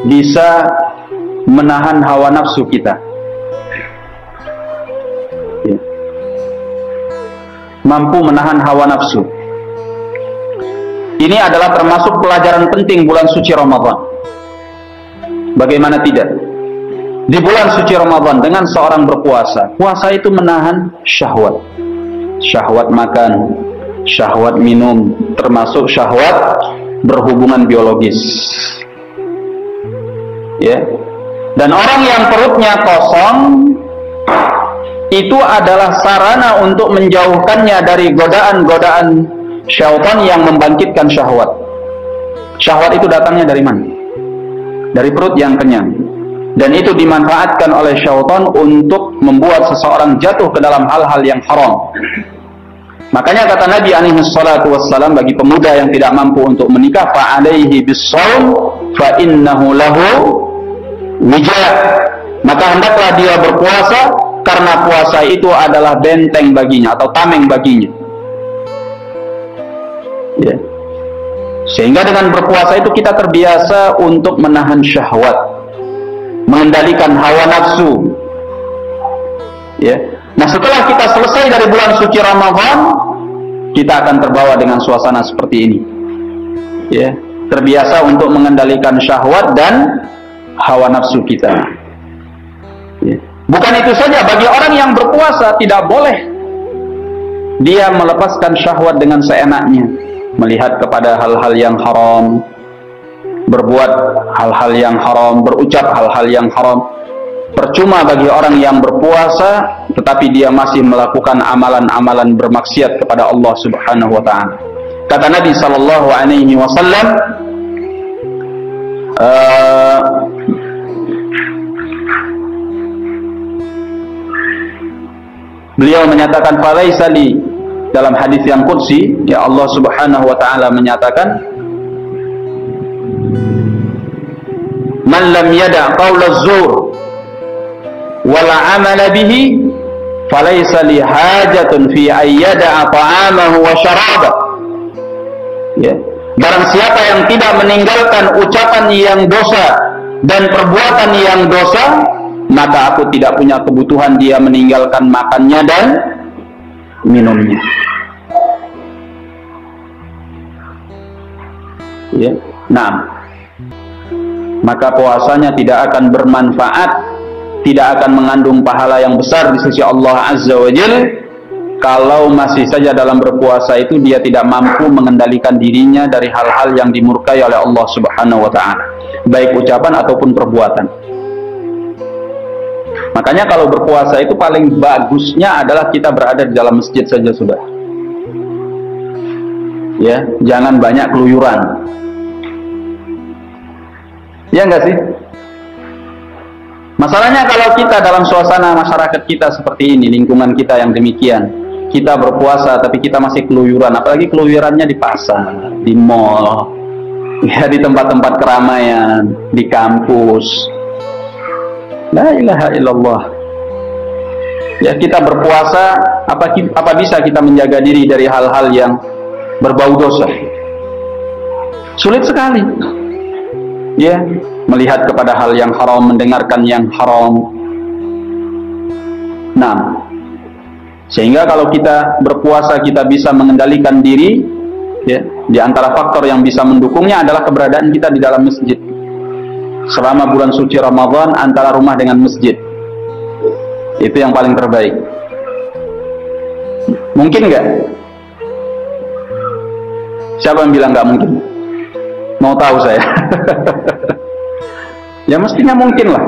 bisa menahan hawa nafsu kita. Ya. Mampu menahan hawa nafsu. Ini adalah termasuk pelajaran penting bulan suci Ramadan. Bagaimana tidak? Di bulan suci Ramadan dengan seorang berpuasa, puasa itu menahan syahwat. Syahwat makan, syahwat minum, termasuk syahwat berhubungan biologis. Ya. Dan orang yang perutnya kosong itu adalah sarana untuk menjauhkannya dari godaan-godaan syaitan yang membangkitkan syahwat. Syahwat itu datangnya dari mana? Dari perut yang kenyang. Dan itu dimanfaatkan oleh syaitan untuk membuat seseorang jatuh ke dalam hal-hal yang haram. Makanya kata Nabi alaihi salatu wassalam bagi pemuda yang tidak mampu untuk menikah, fa alaihi bis-shaum fa innahu lahu wija'. Maka hendaklah dia berpuasa karena puasa itu adalah benteng baginya atau tameng baginya. Ya. Sehingga dengan berpuasa itu kita terbiasa untuk menahan syahwat, mengendalikan hawa nafsu. Ya. Nah, setelah kita selesai dari bulan suci Ramadan, kita akan terbawa dengan suasana seperti ini. Ya, terbiasa untuk mengendalikan syahwat dan hawa nafsu kita. Ya. Bukan itu saja, bagi orang yang berpuasa tidak boleh dia melepaskan syahwat dengan seenaknya, melihat kepada hal-hal yang haram, berbuat hal-hal yang haram, berucap hal-hal yang haram. Percuma bagi orang yang berpuasa tetapi dia masih melakukan amalan-amalan bermaksiat kepada Allah Subhanahu wa taala. Kata Nabi sallallahu alaihi wasallam, Beliau menyatakan falaisa li, dalam hadis yang qudsi, ya Allah Subhanahu wa taala menyatakan, man lam yada' qaula az-zur wala 'amala bihi falaisa li hajatun fi ayyada'a ta'amahu wa syarabah. Ya, barang siapa yang tidak meninggalkan ucapan yang dosa dan perbuatan yang dosa, maka aku tidak punya kebutuhan dia meninggalkan makannya dan minumnya. Ya. Nah, maka puasanya tidak akan bermanfaat, tidak akan mengandung pahala yang besar di sisi Allah Azza wa Jalla kalau masih saja dalam berpuasa itu dia tidak mampu mengendalikan dirinya dari hal-hal yang dimurkai oleh Allah Subhanahu wa taala, baik ucapan ataupun perbuatan. Makanya kalau berpuasa itu paling bagusnya adalah kita berada di dalam masjid saja sudah. Ya, jangan banyak keluyuran. Ya enggak sih? Masalahnya kalau kita dalam suasana masyarakat kita seperti ini, lingkungan kita yang demikian, kita berpuasa tapi kita masih keluyuran, apalagi keluyurannya di pasar, di mall, ya di tempat-tempat keramaian, di kampus. La ilaha illallah. Ya, kita berpuasa, apa bisa kita menjaga diri dari hal-hal yang berbau dosa? Sulit sekali. Ya, melihat kepada hal yang haram, mendengarkan yang haram. Nah, sehingga kalau kita berpuasa kita bisa mengendalikan diri, ya, di antara faktor yang bisa mendukungnya adalah keberadaan kita di dalam masjid. Selama bulan suci Ramadan, antara rumah dengan masjid, itu yang paling terbaik. Mungkin nggak? Siapa yang bilang nggak mungkin? Mau tahu saya? Ya mestinya mungkin lah.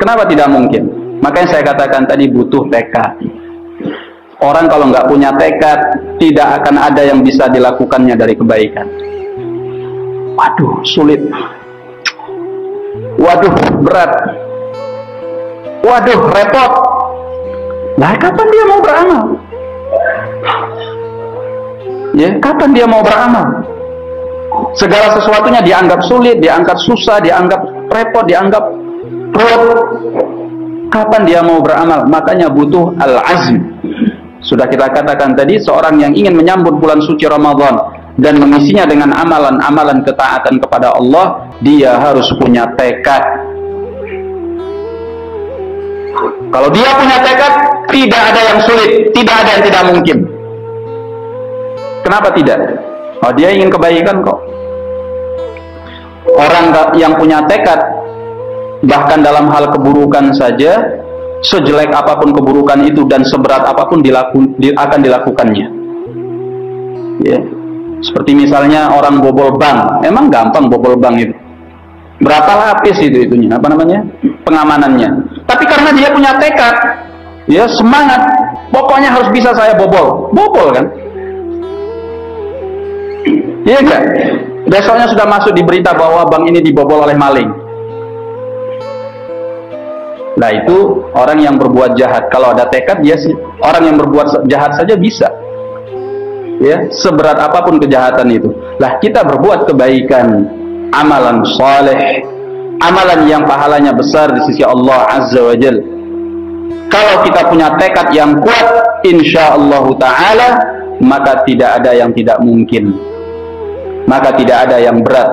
Kenapa tidak mungkin? Makanya saya katakan tadi butuh tekad. Orang kalau nggak punya tekad, tidak akan ada yang bisa dilakukannya dari kebaikan. Waduh, sulit. Waduh, berat. Waduh, repot. Lah, kapan dia mau beramal? Ya, kapan dia mau beramal? Segala sesuatunya dianggap sulit, dianggap susah, dianggap repot, dianggap berat. Kapan dia mau beramal? Makanya butuh al-azm. Sudah kita katakan tadi, seorang yang ingin menyambut bulan suci Ramadan dan mengisinya dengan amalan-amalan ketaatan kepada Allah, dia harus punya tekad. Kalau dia punya tekad, tidak ada yang sulit, tidak ada yang tidak mungkin. Kenapa tidak? Oh, dia ingin kebaikan kok. Orang yang punya tekad, bahkan dalam hal keburukan saja, sejelek apapun keburukan itu dan seberat apapun akan dilakukannya. Ya. Seperti misalnya orang bobol bank, emang gampang bobol bank itu. Berapa lapis itunya, apa namanya? Pengamanannya. Tapi karena dia punya tekad, ya semangat, pokoknya harus bisa saya bobol kan? Iya enggak? Besoknya sudah masuk di berita bahwa bank ini dibobol oleh maling. Nah, itu orang yang berbuat jahat. Kalau ada tekad, dia sih orang yang berbuat jahat saja bisa. Ya, seberat apapun kejahatan itu. Lah, kita berbuat kebaikan, amalan saleh, amalan yang pahalanya besar di sisi Allah Azza wa Jalla. Kalau kita punya tekad yang kuat, insyaallah taala, maka tidak ada yang tidak mungkin. Maka tidak ada yang berat.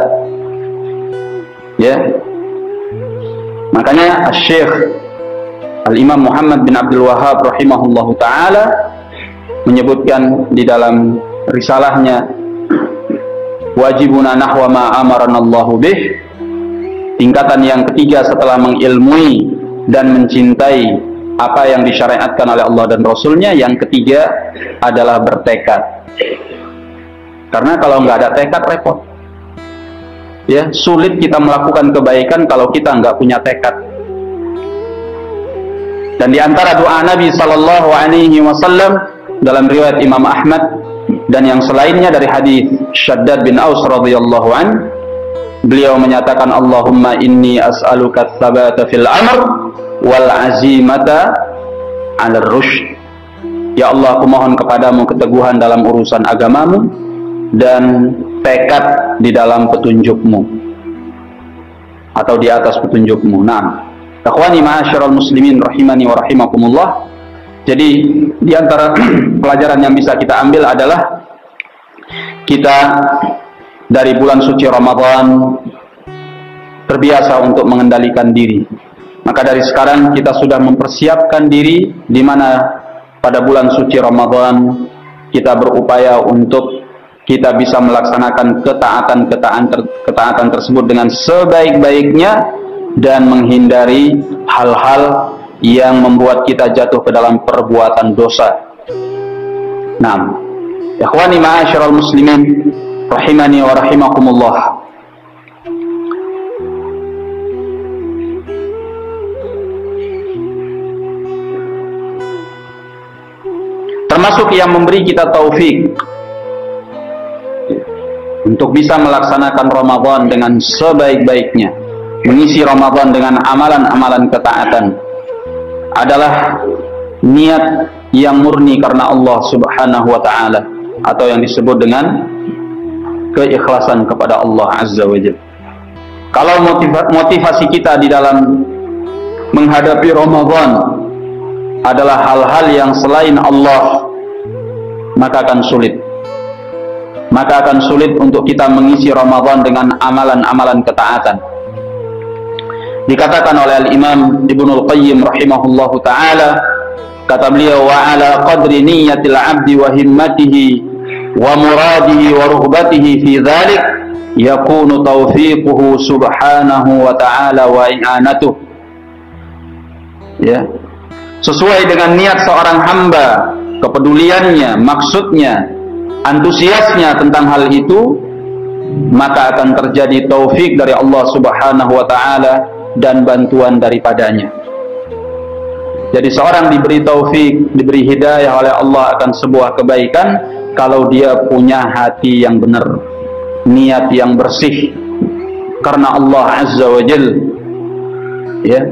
Ya. Makanya Syekh Al-Imam Muhammad bin Abdul Wahhab rahimahullahu taala menyebutkan di dalam risalahnya wajibuna nahwa ma amaranallahu bih, tingkatan yang ketiga setelah mengilmui dan mencintai apa yang disyariatkan oleh Allah dan Rasulnya, yang ketiga adalah bertekad. Karena kalau nggak ada tekad repot. Ya, sulit kita melakukan kebaikan kalau kita nggak punya tekad. Dan di antara doa Nabi Sallallahu Alaihi Wasallam dalam riwayat Imam Ahmad dan yang selainnya dari hadis Shaddad bin Aus radhiyallahu an, beliau menyatakan, Allahumma inni as'aluka tsabata fil amr wal azimata 'ala ar-rusyd Ya Allah, aku mohon kepadamu keteguhan dalam urusan agamamu dan tekad di dalam petunjukmu atau di atas petunjukmu. Nah, ikhwani ma'asyiral muslimin rahimani wa rahimakumullah. Jadi di antara pelajaran yang bisa kita ambil adalah kita dari bulan suci Ramadan terbiasa untuk mengendalikan diri. Maka dari sekarang kita sudah mempersiapkan diri, di mana pada bulan suci Ramadan kita berupaya untuk kita bisa melaksanakan ketaatan tersebut dengan sebaik-baiknya dan menghindari hal-hal yang membuat kita jatuh ke dalam perbuatan dosa. Nah, ikhwani ma'asyiral muslimin rahimani wa rahimakumullah. Termasuk yang memberi kita taufik untuk bisa melaksanakan Ramadan dengan sebaik-baiknya, mengisi Ramadan dengan amalan-amalan ketaatan, adalah niat yang murni karena Allah Subhanahu wa ta'ala, atau yang disebut dengan keikhlasan kepada Allah Azza wa Jalla. Kalau motivasi kita di dalam menghadapi Ramadan adalah hal-hal yang selain Allah, maka akan sulit. Maka akan sulit untuk kita mengisi Ramadan dengan amalan-amalan ketaatan. Dikatakan oleh Al-Imam Ibnul Qayyim rahimahullahu ta'ala, kata beliau, wa ala qadri niyatil abdi wa himmatihi wa muradihi wa rughbatihi fi dhalik yakunu taufiquhu subhanahu wa ta'ala wa i'anatuh. Ya, sesuai dengan niat seorang hamba, kepeduliannya, maksudnya, antusiasnya tentang hal itu, maka akan terjadi taufik dari Allah Subhanahu wa ta'ala dan bantuan daripadanya. Jadi seorang diberi taufik, diberi hidayah oleh Allah akan sebuah kebaikan kalau dia punya hati yang benar, niat yang bersih karena Allah Azza wa Jal. Ya,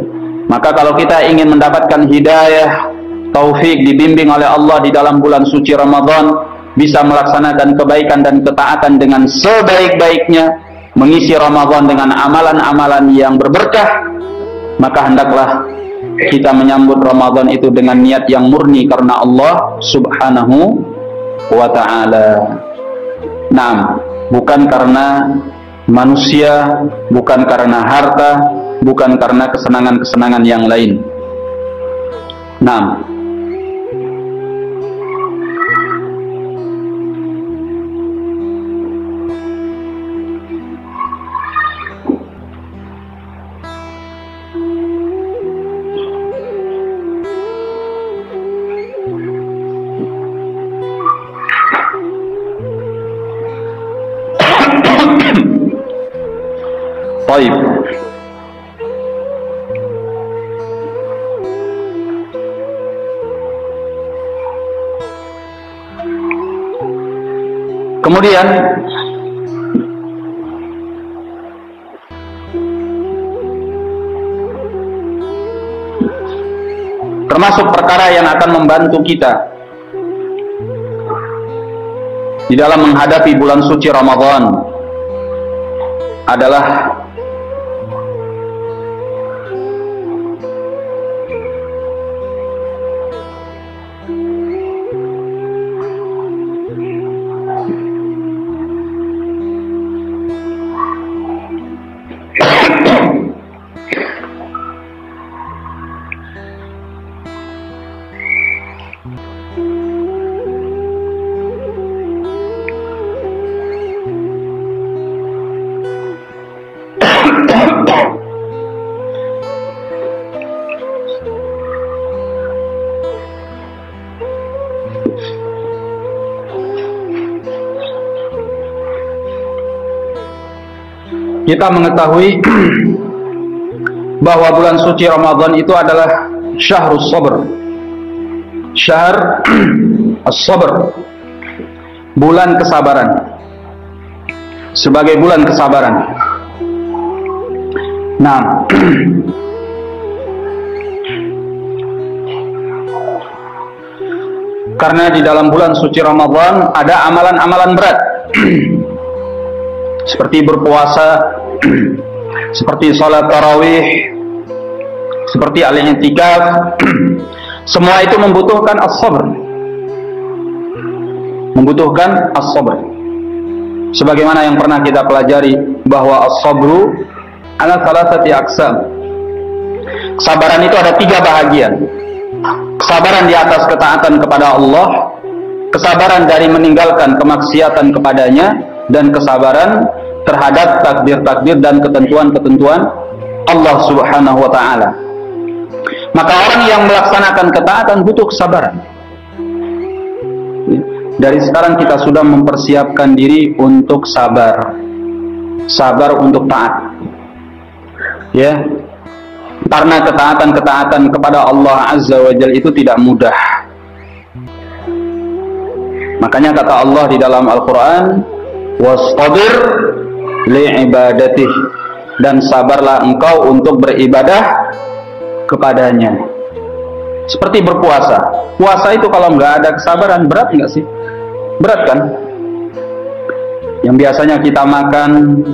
maka kalau kita ingin mendapatkan hidayah, taufik, dibimbing oleh Allah di dalam bulan suci Ramadan, bisa melaksanakan kebaikan dan ketaatan dengan sebaik-baiknya, mengisi Ramadan dengan amalan-amalan yang berberkah, maka hendaklah kita menyambut Ramadan itu dengan niat yang murni karena Allah Subhanahu wa ta'ala. Nah, bukan karena manusia, bukan karena harta, bukan karena kesenangan-kesenangan yang lain. Nah, baik. Kemudian termasuk perkara yang akan membantu kita di dalam menghadapi bulan suci Ramadan adalah kita mengetahui bahwa bulan suci Ramadan itu adalah syahrus sabr, syahr as-sabr, bulan kesabaran, sebagai bulan kesabaran. Nah, Karena di dalam bulan suci Ramadan ada amalan-amalan berat seperti berpuasa, seperti salat tarawih, seperti al-i'tikaf. Semua itu membutuhkan as-sabr. Membutuhkan as-sabr. Sebagaimana yang pernah kita pelajari bahwa as-sabru ala thalathati aqsam. Kesabaran itu ada 3 bahagian. Kesabaran di atas ketaatan kepada Allah, kesabaran dari meninggalkan kemaksiatan kepadanya, dan kesabaran terhadap takdir-takdir dan ketentuan-ketentuan Allah Subhanahu wa ta'ala. Maka orang yang melaksanakan ketaatan butuh kesabaran. Dari sekarang kita sudah mempersiapkan diri untuk sabar. Sabar untuk taat. Ya. Karena ketaatan-ketaatan kepada Allah Azza wa Jalla itu tidak mudah. Makanya kata Allah di dalam Al-Quran, wastabir li'ibadatih, dan sabarlah engkau untuk beribadah kepadanya. Seperti berpuasa. Puasa itu kalau nggak ada kesabaran, berat nggak sih? Berat kan? Yang biasanya kita makan,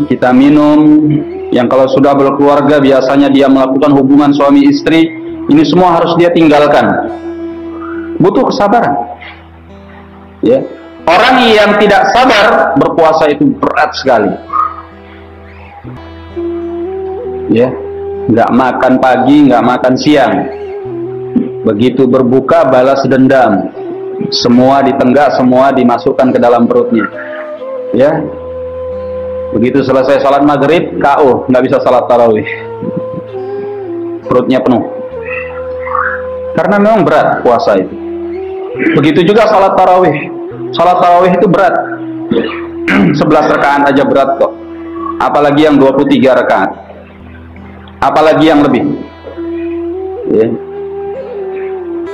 kita minum, yang kalau sudah berkeluarga biasanya dia melakukan hubungan suami istri, ini semua harus dia tinggalkan. Butuh kesabaran. Ya. Orang yang tidak sabar berpuasa itu berat sekali. Ya, nggak makan pagi, nggak makan siang. Begitu berbuka balas dendam. Semua ditenggak, semua dimasukkan ke dalam perutnya. Ya. Begitu selesai salat maghrib, KO, nggak bisa salat tarawih. Perutnya penuh. Karena memang berat puasa itu. Begitu juga salat tarawih. Salat tarawih itu berat. 11 rakaat aja berat kok. Apalagi yang 23 rakaat. Apalagi yang lebih. Ya.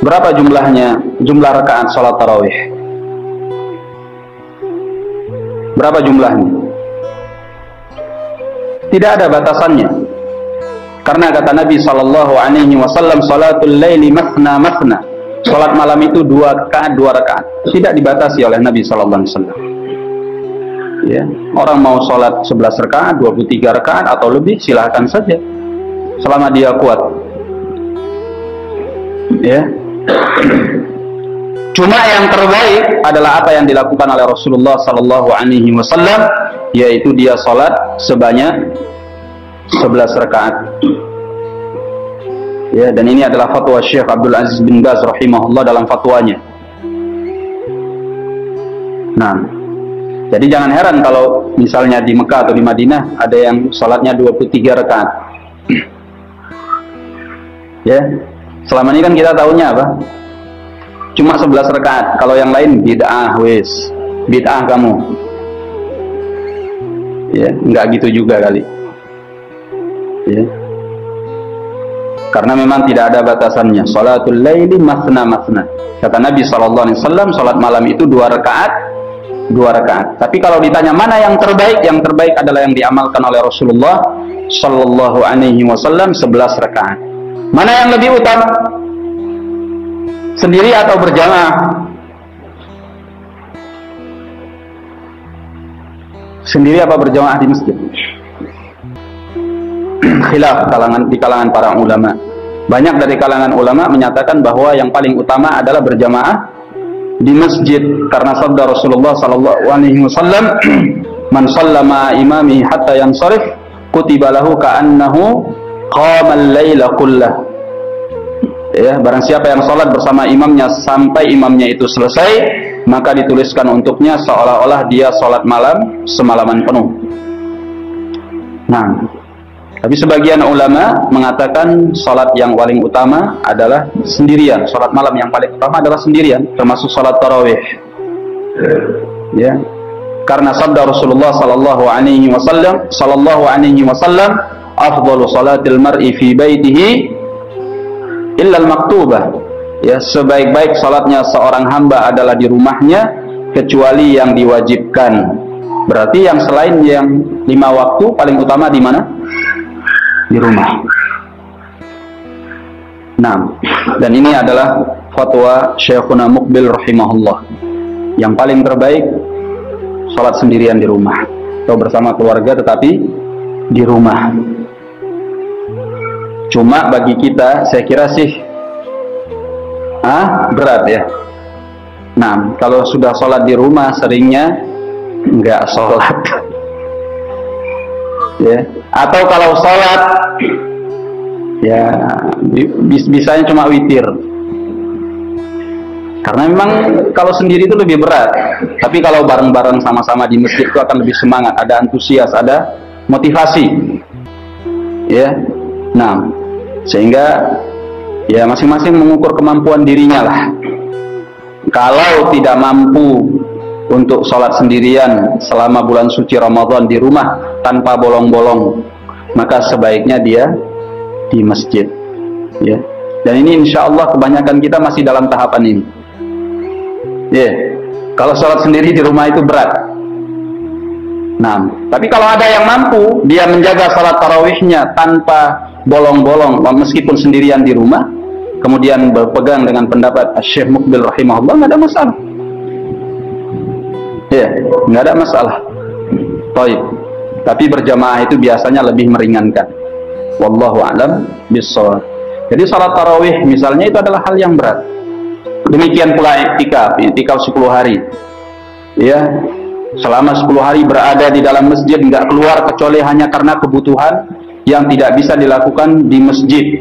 Berapa jumlahnya? Jumlah rakaat salat tarawih. Berapa jumlahnya? Tidak ada batasannya. Karena kata Nabi sallallahu alaihi wasallam, salatul laili mathna mathna. Salat malam itu 2 rakaat, 2 rakaat. Tidak dibatasi oleh Nabi sallallahu alaihi wasallam. Ya, orang mau salat 11 rakaat, 23 rakaat atau lebih silahkan saja. Selama dia kuat. Ya. Cuma yang terbaik adalah apa yang dilakukan oleh Rasulullah sallallahu alaihi wasallam, yaitu dia salat sebanyak 11 rakaat. Ya, dan ini adalah fatwa Syekh Abdul Aziz bin Baz rahimahullah dalam fatwanya. Nah, jadi jangan heran kalau misalnya di Mekah atau di Madinah ada yang salatnya 23 rakaat. Ya, selama ini kan kita tahunya apa? Cuma 11 rakaat. Kalau yang lain bid'ah, wes. Bid'ah kamu. Ya, enggak gitu juga kali. Ya. Karena memang tidak ada batasannya. Salatul laili mathna mathna. Kata Nabi sallallahu alaihi wasallam, salat malam itu 2 rakaat, 2 rakaat. Tapi kalau ditanya mana yang terbaik? Yang terbaik adalah yang diamalkan oleh Rasulullah sallallahu alaihi wasallam, 11 rakaat. Mana yang lebih utama? Sendiri atau berjamaah? Sendiri apa berjamaah di masjid? Khilaf di kalangan para ulama. Banyak dari kalangan ulama menyatakan bahwa yang paling utama adalah berjamaah di masjid, karena sabda Rasulullah sallallahu alaihi wasallam, "Man shallama imami hatta yansarif, kutiba lahu ka'annahu qama al-laila kullah." Ya, barang siapa yang sholat bersama imamnya sampai imamnya itu selesai, maka dituliskan untuknya seolah-olah dia sholat malam semalaman penuh. Nah, tapi sebagian ulama mengatakan sholat yang paling utama adalah sendirian. Sholat malam yang paling utama adalah sendirian, termasuk sholat tarawih. Ya, karena sabda Rasulullah sallallahu alaihi wasallam, "Afdalu salatil mar'i fi baitihi illal maktubah." Ya, sebaik-baik salatnya seorang hamba adalah di rumahnya kecuali yang diwajibkan. Berarti yang selain yang 5 waktu paling utama di mana? Di rumah. Nah, dan ini adalah fatwa Syekhuna Muqbil rahimahullah. Yang paling terbaik sholat sendirian di rumah atau bersama keluarga tetapi di rumah. Cuma bagi kita saya kira sih berat ya. Nah, kalau sudah sholat di rumah seringnya nggak sholat ya. Atau kalau sholat ya bisanya cuma witir. Karena memang kalau sendiri itu lebih berat. Tapi kalau bareng-bareng sama-sama di masjid itu akan lebih semangat, ada antusias, ada motivasi. Ya. Nah, sehingga ya masing-masing mengukur kemampuan dirinya lah. Kalau tidak mampu untuk sholat sendirian selama bulan suci Ramadan di rumah tanpa bolong-bolong, maka sebaiknya dia di masjid. Ya. Dan ini insya Allah kebanyakan kita masih dalam tahapan ini. Kalau sholat sendiri di rumah itu berat. Nah, tapi kalau ada yang mampu dia menjaga sholat tarawihnya tanpa bolong-bolong meskipun sendirian di rumah, kemudian berpegang dengan pendapat Syekh Muqbil rahimahullah, nggak ada masalah. Nggak ada masalah. Baik. Tapi berjamaah itu biasanya lebih meringankan. Wallahu a'lam bishawab. Jadi sholat tarawih misalnya itu adalah hal yang berat. Demikian pula i'tikaf 10 hari. Ya, selama 10 hari berada di dalam masjid, nggak keluar kecuali hanya karena kebutuhan yang tidak bisa dilakukan di masjid.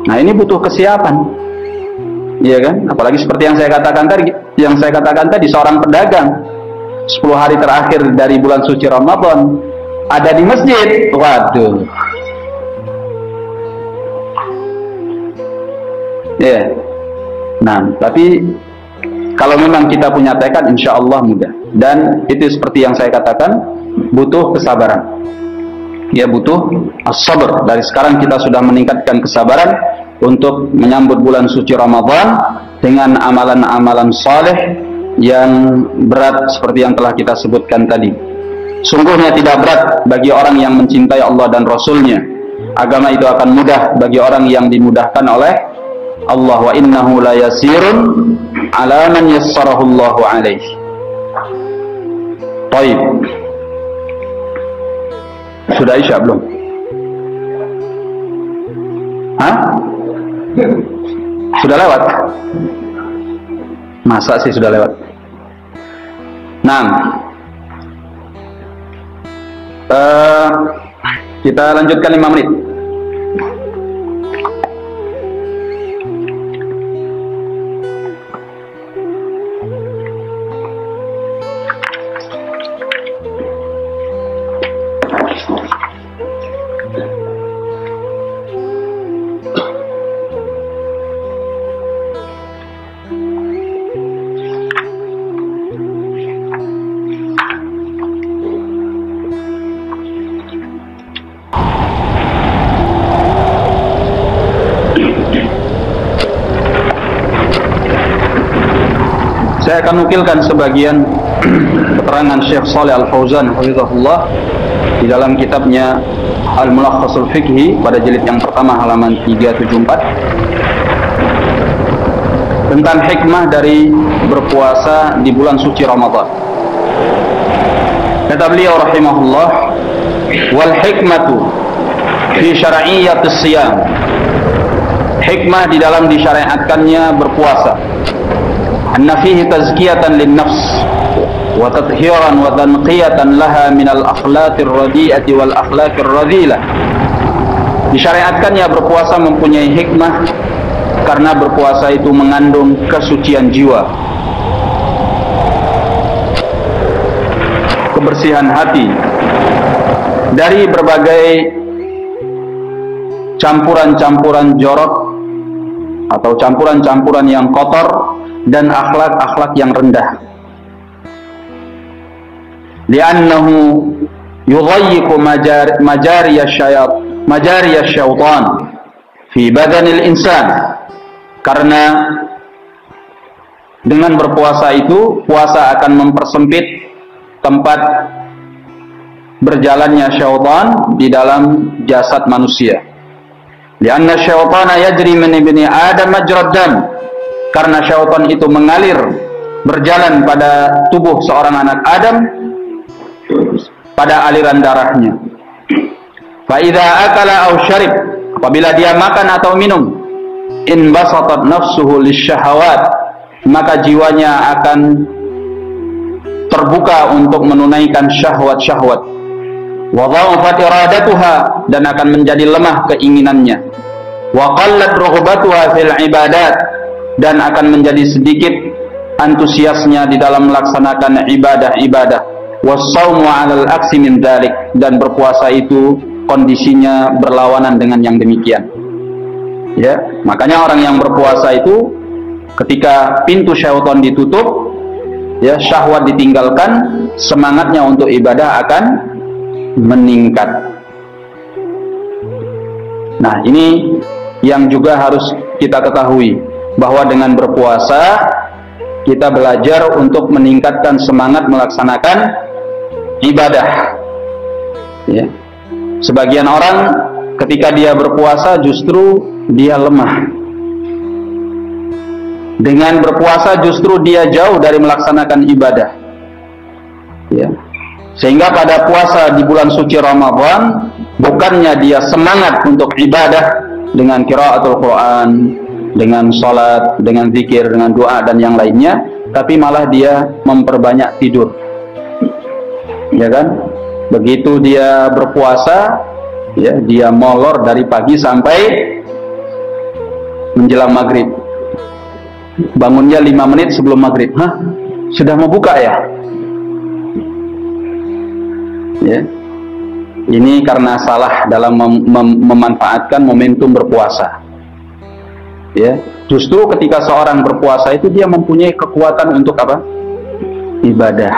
Nah, ini butuh kesiapan. Iya kan? Apalagi seperti yang saya katakan tadi, seorang pedagang 10 hari terakhir dari bulan suci Ramadan ada di masjid. Waduh. Nah, tapi kalau memang kita punya tekad, insya Allah mudah. Dan itu seperti yang saya katakan, butuh kesabaran. Ya, butuh as-sabr. Dari sekarang kita sudah meningkatkan kesabaran untuk menyambut bulan suci Ramadan dengan amalan-amalan saleh yang berat seperti yang telah kita sebutkan tadi. Sungguhnya tidak berat bagi orang yang mencintai Allah dan Rasulnya. Agama itu akan mudah bagi orang yang dimudahkan oleh Allah. Wa innahu la yasirun ala man yassarahu Allahu alaihi. Baik. Sudah isya belum? Sudah lewat? Masa sih sudah lewat? Nah, kita lanjutkan 5 menit. Saya akan nukilkan sebagian keterangan Syekh Shalih Al-Fauzan hafizahullah di dalam kitabnya Al-Mulakhasul Fiqhi pada jilid yang pertama halaman 374 tentang hikmah dari berpuasa di bulan suci Ramadan. Kata beliau rahimahullah, wal hikmatu fi syar'iyyatis siyam. Hikmah di dalam disyariatkannya berpuasa. Anna fihi tazkiyatan lin-nafs wa tathiran wa tanqiyatan laha min al-akhlaqir radi'ati wal akhlaqir radhilah. Disyariatkannya berpuasa mempunyai hikmah karena berpuasa itu mengandung kesucian jiwa, kebersihan hati dari berbagai campuran-campuran jorok atau campuran-campuran yang kotor dan akhlak-akhlak yang rendah. Li'annahu yughayyiqu majariya syaitan fi badanil insan. Karena dengan berpuasa itu, puasa akan mempersempit tempat berjalannya syaitan di dalam jasad manusia. Lianna syaitana yajri min ibni Adam majrad dam. Karena syaitan itu mengalir, berjalan pada tubuh seorang anak Adam pada aliran darahnya. Fa idza akala aw syarib, apabila dia makan atau minum, in basatat nafsuhu lisyahawat, maka jiwanya akan terbuka untuk menunaikan syahwat-syahwat. Wa dha'afat iradatuha, dan akan menjadi lemah keinginannya. Wa qallat raghbatuha fil ibadat, dan akan menjadi sedikit antusiasnya di dalam melaksanakan ibadah-ibadah. Was-shaumu 'alal aksi min dzalik, dan berpuasa itu kondisinya berlawanan dengan yang demikian. Ya, makanya orang yang berpuasa itu ketika pintu syaitan ditutup, ya, syahwat ditinggalkan, semangatnya untuk ibadah akan meningkat. Nah, ini yang juga harus kita ketahui, bahwa dengan berpuasa kita belajar untuk meningkatkan semangat melaksanakan ibadah. Ya. Sebagian orang ketika dia berpuasa justru dia lemah. Dengan berpuasa justru dia jauh dari melaksanakan ibadah. Ya. Sehingga pada puasa di bulan suci Ramadan, bukannya dia semangat untuk ibadah dengan qiraatul Quran, dengan salat, dengan zikir, dengan doa dan yang lainnya, tapi malah dia memperbanyak tidur. Ya kan? Begitu dia berpuasa, ya, dia molor dari pagi sampai menjelang maghrib. Bangunnya 5 menit sebelum maghrib. Hah? Sudah mau buka ya? Ya. Ini karena salah dalam memanfaatkan momentum berpuasa. Ya. Justru ketika seorang berpuasa itu dia mempunyai kekuatan untuk apa? Ibadah.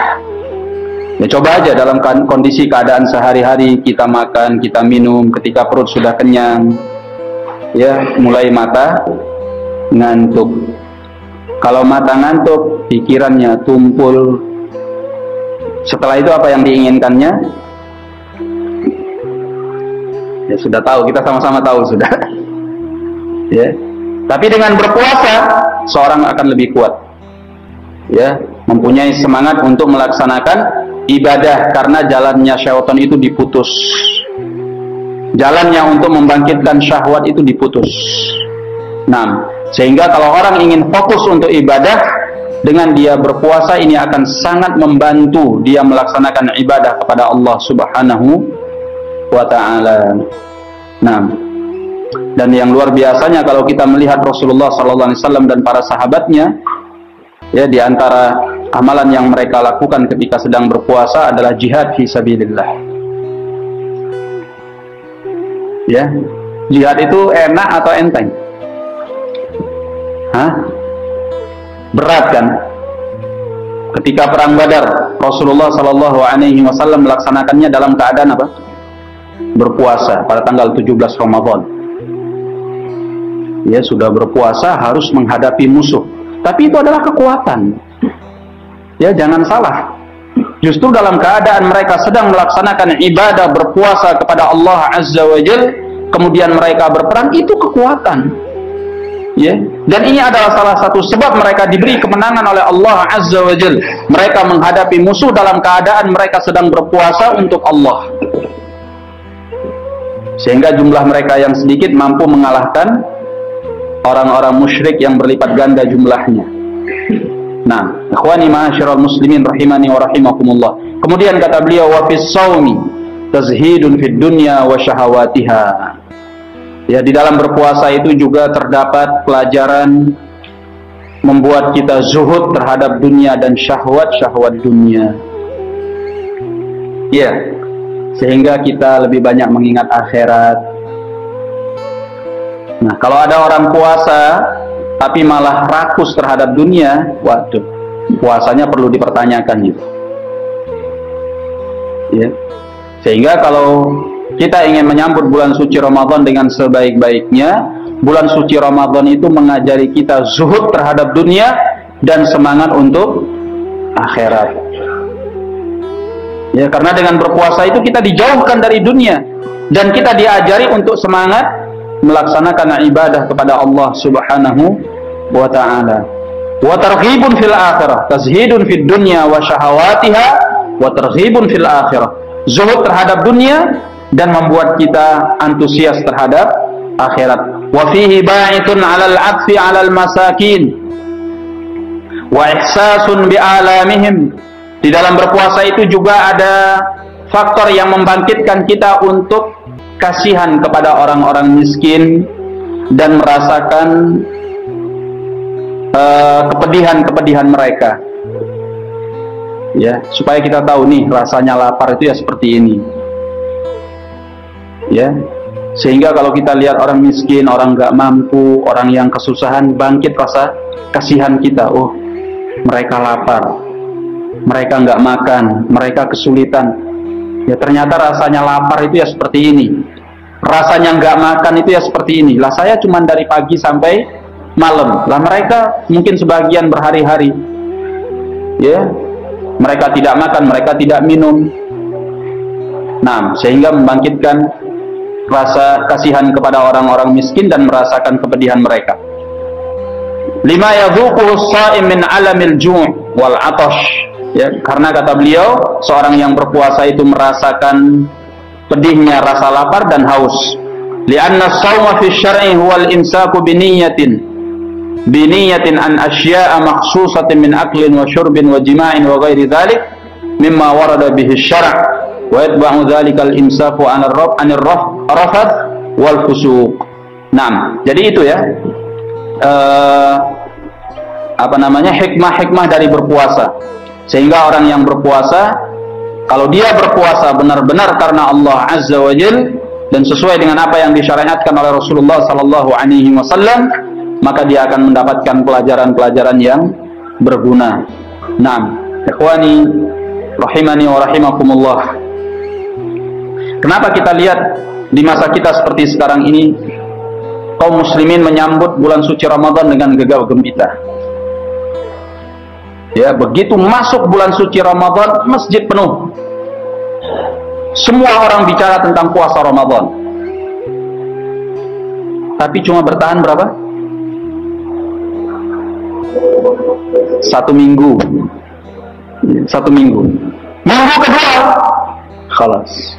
Ya, coba aja dalam kondisi keadaan sehari-hari, kita makan, kita minum, ketika perut sudah kenyang, ya, mulai mata ngantuk. Kalau mata ngantuk, pikirannya tumpul. Setelah itu apa yang diinginkannya? Ya sudah tahu, kita sama-sama tahu sudah. Ya. Tapi dengan berpuasa, seorang akan lebih kuat. Ya, mempunyai semangat untuk melaksanakan ibadah, karena jalannya syaitan itu diputus. Jalannya untuk membangkitkan syahwat itu diputus. Nah, sehingga kalau orang ingin fokus untuk ibadah, dengan dia berpuasa ini akan sangat membantu dia melaksanakan ibadah kepada Allah Subhanahu wa ta'ala. Nah, dan yang luar biasanya kalau kita melihat Rasulullah SAW dan para sahabatnya, ya, di antara amalan yang mereka lakukan ketika sedang berpuasa adalah jihad fi sabilillah. Ya, jihad itu enak atau enteng? Hah? Berat kan? Ketika perang Badar, Rasulullah SAW melaksanakannya dalam keadaan apa? Berpuasa pada tanggal 17 Ramadan. Ya, sudah berpuasa harus menghadapi musuh. Tapi itu adalah kekuatan. Ya, jangan salah. Justru dalam keadaan mereka sedang melaksanakan ibadah berpuasa kepada Allah Azza wa Jalla, kemudian mereka berperang, itu kekuatan. Ya, dan ini adalah salah satu sebab mereka diberi kemenangan oleh Allah Azza wa Jalla. Mereka menghadapi musuh dalam keadaan mereka sedang berpuasa untuk Allah. Sehingga jumlah mereka yang sedikit mampu mengalahkan orang-orang musyrik yang berlipat ganda jumlahnya. Nah, ikhwani ma'asyiral muslimin rahimani wa rahimakumullah. Kemudian kata beliau, wa fis shaumi tazhidun fid dunya wa syahawatiha. Ya, di dalam berpuasa itu juga terdapat pelajaran membuat kita zuhud terhadap dunia dan syahwat-syahwat dunia. Ya, sehingga kita lebih banyak mengingat akhirat. Nah, kalau ada orang puasa tapi malah rakus terhadap dunia, waduh, puasanya perlu dipertanyakan gitu. Ya. Sehingga kalau kita ingin menyambut bulan suci Ramadan dengan sebaik-baiknya, bulan suci Ramadan itu mengajari kita zuhud terhadap dunia dan semangat untuk akhirat. Ya, karena dengan berpuasa itu kita dijauhkan dari dunia dan kita diajari untuk semangat melaksanakan ibadah kepada Allah Subhanahu wa ta'ala. Wa targhibun fil akhirah, tazhidun fid dunya wa syahawatiha, wa targhibun fil akhirah. Zuhud terhadap dunia dan membuat kita antusias terhadap akhirat. Wa fihi ba'itun 'alal 'atfi 'alal masakin wa ihsasun bi alamihim. Di dalam berpuasa itu juga ada faktor yang membangkitkan kita untuk kasihan kepada orang-orang miskin dan merasakan kepedihan-kepedihan mereka. Ya, supaya kita tahu nih rasanya lapar itu ya seperti ini. Ya, sehingga kalau kita lihat orang miskin, orang nggak mampu, orang yang kesusahan, bangkit rasa kasihan kita. Oh, mereka lapar, mereka nggak makan, mereka kesulitan. Ya ternyata rasanya lapar itu ya seperti ini, rasanya nggak makan itu ya seperti ini. Lah saya cuma dari pagi sampai malam, lah mereka mungkin sebagian berhari-hari. Ya, mereka tidak makan, mereka tidak minum. Nah, sehingga membangkitkan rasa kasihan kepada orang-orang miskin dan merasakan kepedihan mereka. Lima yadhuquhu as-sha'im min 'alamil ju' wal 'atash. Ya, karena kata beliau, seorang yang berpuasa itu merasakan pedihnya rasa lapar dan haus. Li'anna as-shawma fi syar'i huwa al-imsaku biniyatin an asya'a makhsusatin min aklin wa syurbin wa jima'in wa ghairi dhalik mimma warada bihi syara' wa yatba'u dhalika al-imsaku 'anir rafath wal fusuq. Nah, jadi itu ya hikmah-hikmah dari berpuasa. Sehingga orang yang berpuasa, kalau dia berpuasa benar-benar karena Allah Azza wa Jalla dan sesuai dengan apa yang disyariatkan oleh Rasulullah sallallahu alaihi wasallam, maka dia akan mendapatkan pelajaran-pelajaran yang berguna. Naam, ikhwani rahimani wa rahimakumullah. Kenapa kita lihat di masa kita seperti sekarang ini, kaum muslimin menyambut bulan suci Ramadan dengan gegap gempita. Ya, begitu masuk bulan suci Ramadan, masjid penuh. Semua orang bicara tentang puasa Ramadan. Tapi cuma bertahan berapa? 1 minggu. 1 minggu. Minggu kedua, khalas.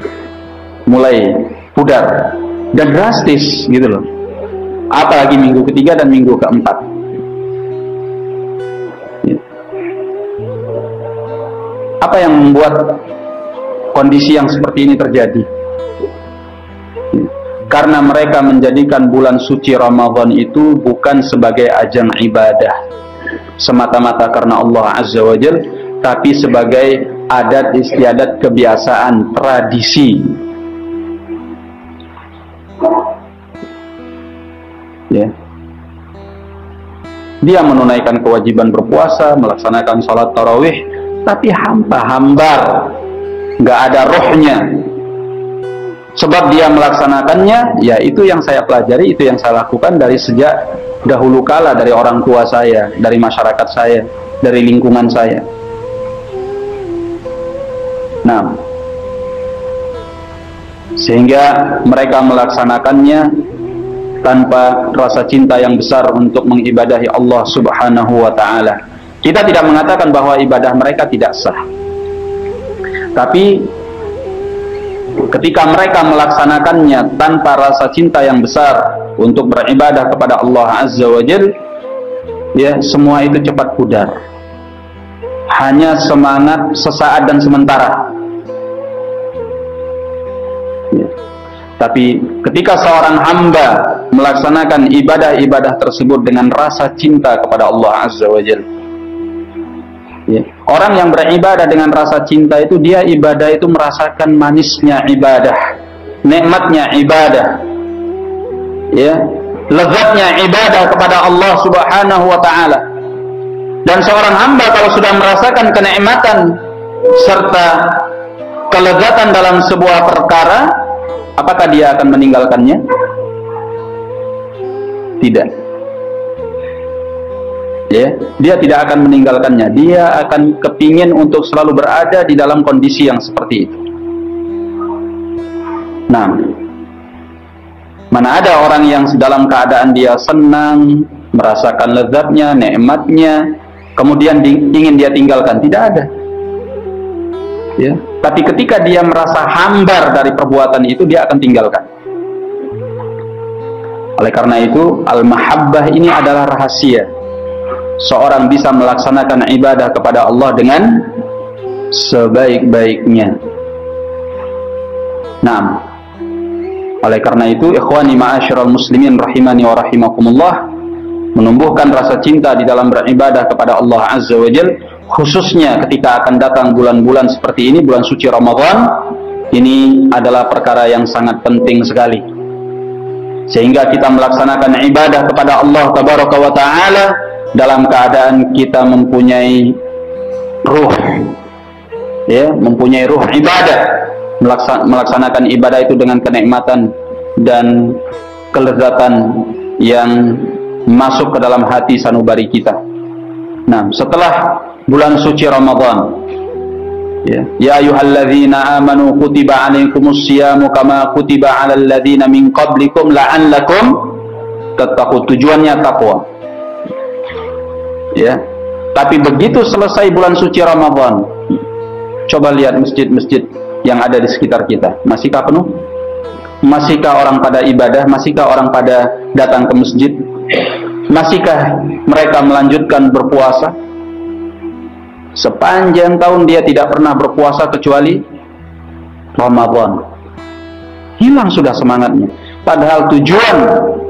Mulai pudar dan drastis gitu loh. Apalagi minggu ketiga dan minggu keempat. Apa yang membuat kondisi yang seperti ini terjadi? Karena mereka menjadikan bulan suci Ramadan itu bukan sebagai ajang ibadah semata-mata karena Allah Azza wa Jalla, tapi sebagai adat istiadat, kebiasaan, tradisi. Ya. Dia menunaikan kewajiban berpuasa, melaksanakan salat tarawih, tapi hambar, nggak ada rohnya. Sebab dia melaksanakannya, ya itu yang saya pelajari, itu yang saya lakukan dari sejak dahulu kala, dari orang tua saya, dari masyarakat saya, dari lingkungan saya. Nah, sehingga mereka melaksanakannya tanpa rasa cinta yang besar untuk mengibadahi Allah Subhanahu wa ta'ala. Kita tidak mengatakan bahwa ibadah mereka tidak sah. Tapi ketika mereka melaksanakannya tanpa rasa cinta yang besar untuk beribadah kepada Allah Azza wa Jalla, ya semua itu cepat pudar. Hanya semangat sesaat dan sementara. Ya. Tapi ketika seorang hamba melaksanakan ibadah-ibadah tersebut dengan rasa cinta kepada Allah Azza wa Jalla, ya. Orang yang beribadah dengan rasa cinta itu, dia ibadah itu merasakan manisnya ibadah, nikmatnya ibadah, ya, lezatnya ibadah kepada Allah Subhanahu wa ta'ala. Dan seorang hamba kalau sudah merasakan kenikmatan serta kelezatan dalam sebuah perkara, apakah dia akan meninggalkannya? Tidak. Ya, dia tidak akan meninggalkannya. Dia akan kepingin untuk selalu berada di dalam kondisi yang seperti itu. Nah, Mana ada orang yang dalam keadaan dia senang, merasakan lezatnya, nikmatnya, kemudian ingin dia tinggalkan? Tidak ada. Ya. Tapi ketika dia merasa hambar dari perbuatan itu, dia akan tinggalkan. Oleh karena itu, al-mahabbah ini adalah rahasia. Seorang bisa melaksanakan ibadah kepada Allah dengan sebaik-baiknya. Nah, oleh karena itu, ikhwani ma'asyiral muslimin rahimani wa rahimakumullah, menumbuhkan rasa cinta di dalam beribadah kepada Allah Azza wa Jalla, khususnya ketika akan datang bulan-bulan seperti ini, bulan suci Ramadan, ini adalah perkara yang sangat penting sekali. Sehingga kita melaksanakan ibadah kepada Allah Tabaraka wa Ta'ala dalam keadaan kita mempunyai ruh, ya, mempunyai ruh ibadah, melaksanakan ibadah itu dengan kenikmatan dan kelezatan yang masuk ke dalam hati sanubari kita. Nah, setelah bulan suci Ramadan, ya ayyuhalladzina amanu kutiba alaikumus syiyamu kama kutiba alal ladzina min qablikum la'allakum tattaqun. Tujuannya takwa. Ya. Tapi begitu selesai bulan suci Ramadan, coba lihat masjid-masjid yang ada di sekitar kita. Masihkah penuh? Masihkah orang pada ibadah? Masihkah orang pada datang ke masjid? Masihkah mereka melanjutkan berpuasa? Sepanjang tahun dia tidak pernah berpuasa kecuali Ramadan. Hilang sudah semangatnya. Padahal tujuan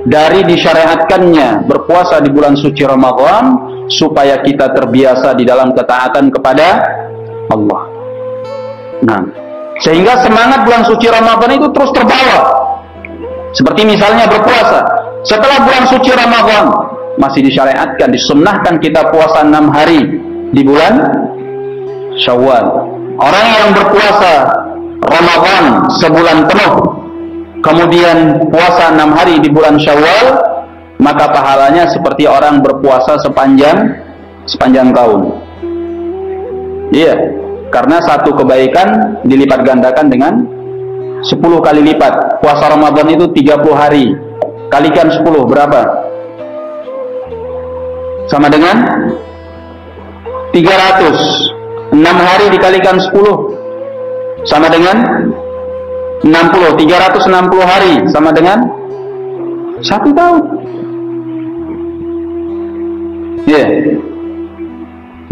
dari disyariatkannya berpuasa di bulan suci Ramadan supaya kita terbiasa di dalam ketaatan kepada Allah. Nah, sehingga semangat bulan suci Ramadan itu terus terbawa. Seperti misalnya berpuasa. Setelah bulan suci Ramadan masih disyariatkan, disunnahkan kita puasa 6 hari di bulan Syawal. Orang yang berpuasa Ramadan sebulan penuh, kemudian puasa 6 hari di bulan Syawal, maka pahalanya seperti orang berpuasa sepanjang tahun. Iya, karena satu kebaikan dilipat gandakan dengan 10 kali lipat. Puasa Ramadan itu 30 hari. Kalikan 10 berapa? Sama dengan 300. 6 hari dikalikan 10 sama dengan 60. 360 hari sama dengan 1 tahun. Yeah.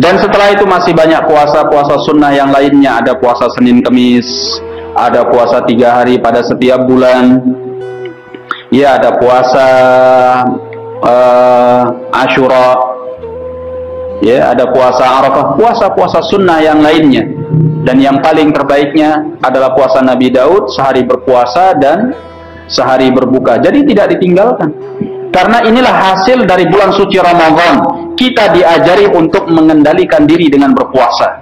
Dan setelah itu masih banyak puasa-puasa sunnah yang lainnya. Ada puasa Senin Kemis, ada puasa 3 hari pada setiap bulan. Ya, ada puasa Ashura, ya, ada puasa Arafah, puasa-puasa sunnah yang lainnya. Dan yang paling terbaiknya adalah puasa Nabi Daud, sehari berpuasa dan sehari berbuka. Jadi tidak ditinggalkan. Karena inilah hasil dari bulan suci Ramadan. Kita diajari untuk mengendalikan diri dengan berpuasa.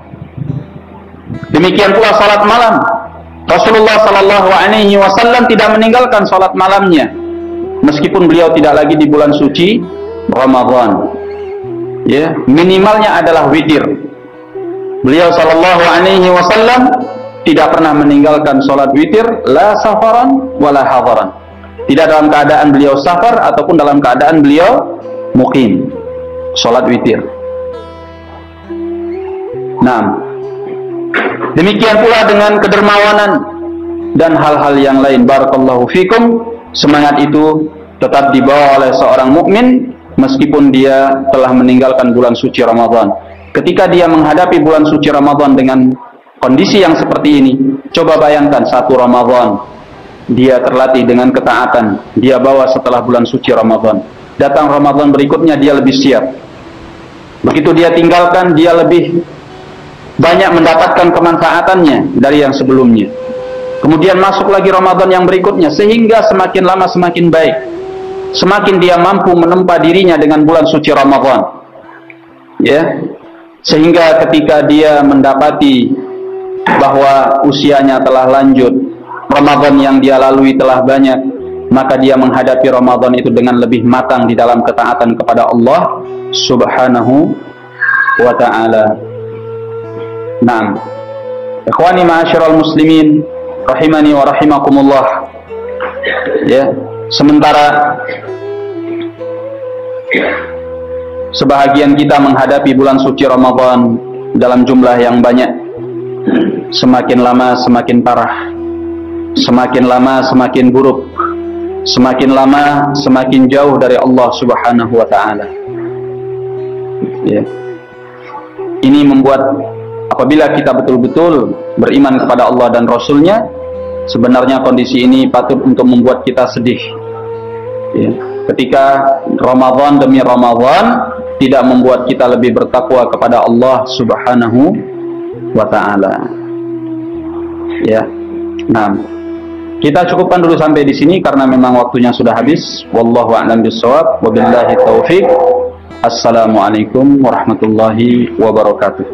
Demikian pula salat malam. Rasulullah Sallallahu Alaihi Wasallam tidak meninggalkan salat malamnya, meskipun beliau tidak lagi di bulan suci Ramadan. Ya, minimalnya adalah witir. Beliau Sallallahu Alaihi Wasallam tidak pernah meninggalkan salat witir, la safaran wala hadaran. Tidak dalam keadaan beliau safar ataupun dalam keadaan beliau muqim. Salat witir. Nah, demikian pula dengan kedermawanan dan hal-hal yang lain. Barakallahu fikum. Semangat itu tetap dibawa oleh seorang mukmin meskipun dia telah meninggalkan bulan suci Ramadan. Ketika dia menghadapi bulan suci Ramadan dengan kondisi yang seperti ini, coba bayangkan 1 Ramadan dia terlatih dengan ketaatan, dia bawa setelah bulan suci Ramadan. Datang Ramadan berikutnya dia lebih siap. Begitu dia tinggalkan, dia lebih banyak mendapatkan kemanfaatannya dari yang sebelumnya. Kemudian masuk lagi Ramadan yang berikutnya, sehingga semakin lama semakin baik. Semakin dia mampu menempa dirinya dengan bulan suci Ramadan. Ya. Sehingga ketika dia mendapati bahwa usianya telah lanjut, Ramadan yang dia lalui telah banyak, maka dia menghadapi Ramadan itu dengan lebih matang di dalam ketaatan kepada Allah Subhanahu wa ta'ala. Naam. Ikhwani ma'asyiral muslimin rahimani wa rahimakumullah. Ya, Sementara sebahagian kita menghadapi bulan suci Ramadan dalam jumlah yang banyak, semakin lama semakin parah, semakin lama semakin buruk, semakin lama semakin jauh dari Allah Subhanahu wa Ta'ala. Ya. Ini membuat apabila kita betul-betul beriman kepada Allah dan Rasul-Nya, sebenarnya kondisi ini patut untuk membuat kita sedih. Ya. Ketika Ramadan demi Ramadan tidak membuat kita lebih bertakwa kepada Allah Subhanahu wa Ta'ala. Ya. Nah, kita cukupkan dulu sampai di sini karena memang waktunya sudah habis. Wallahu a'lam bishawab. Wabillahi taufik. Assalamualaikum warahmatullahi wabarakatuh.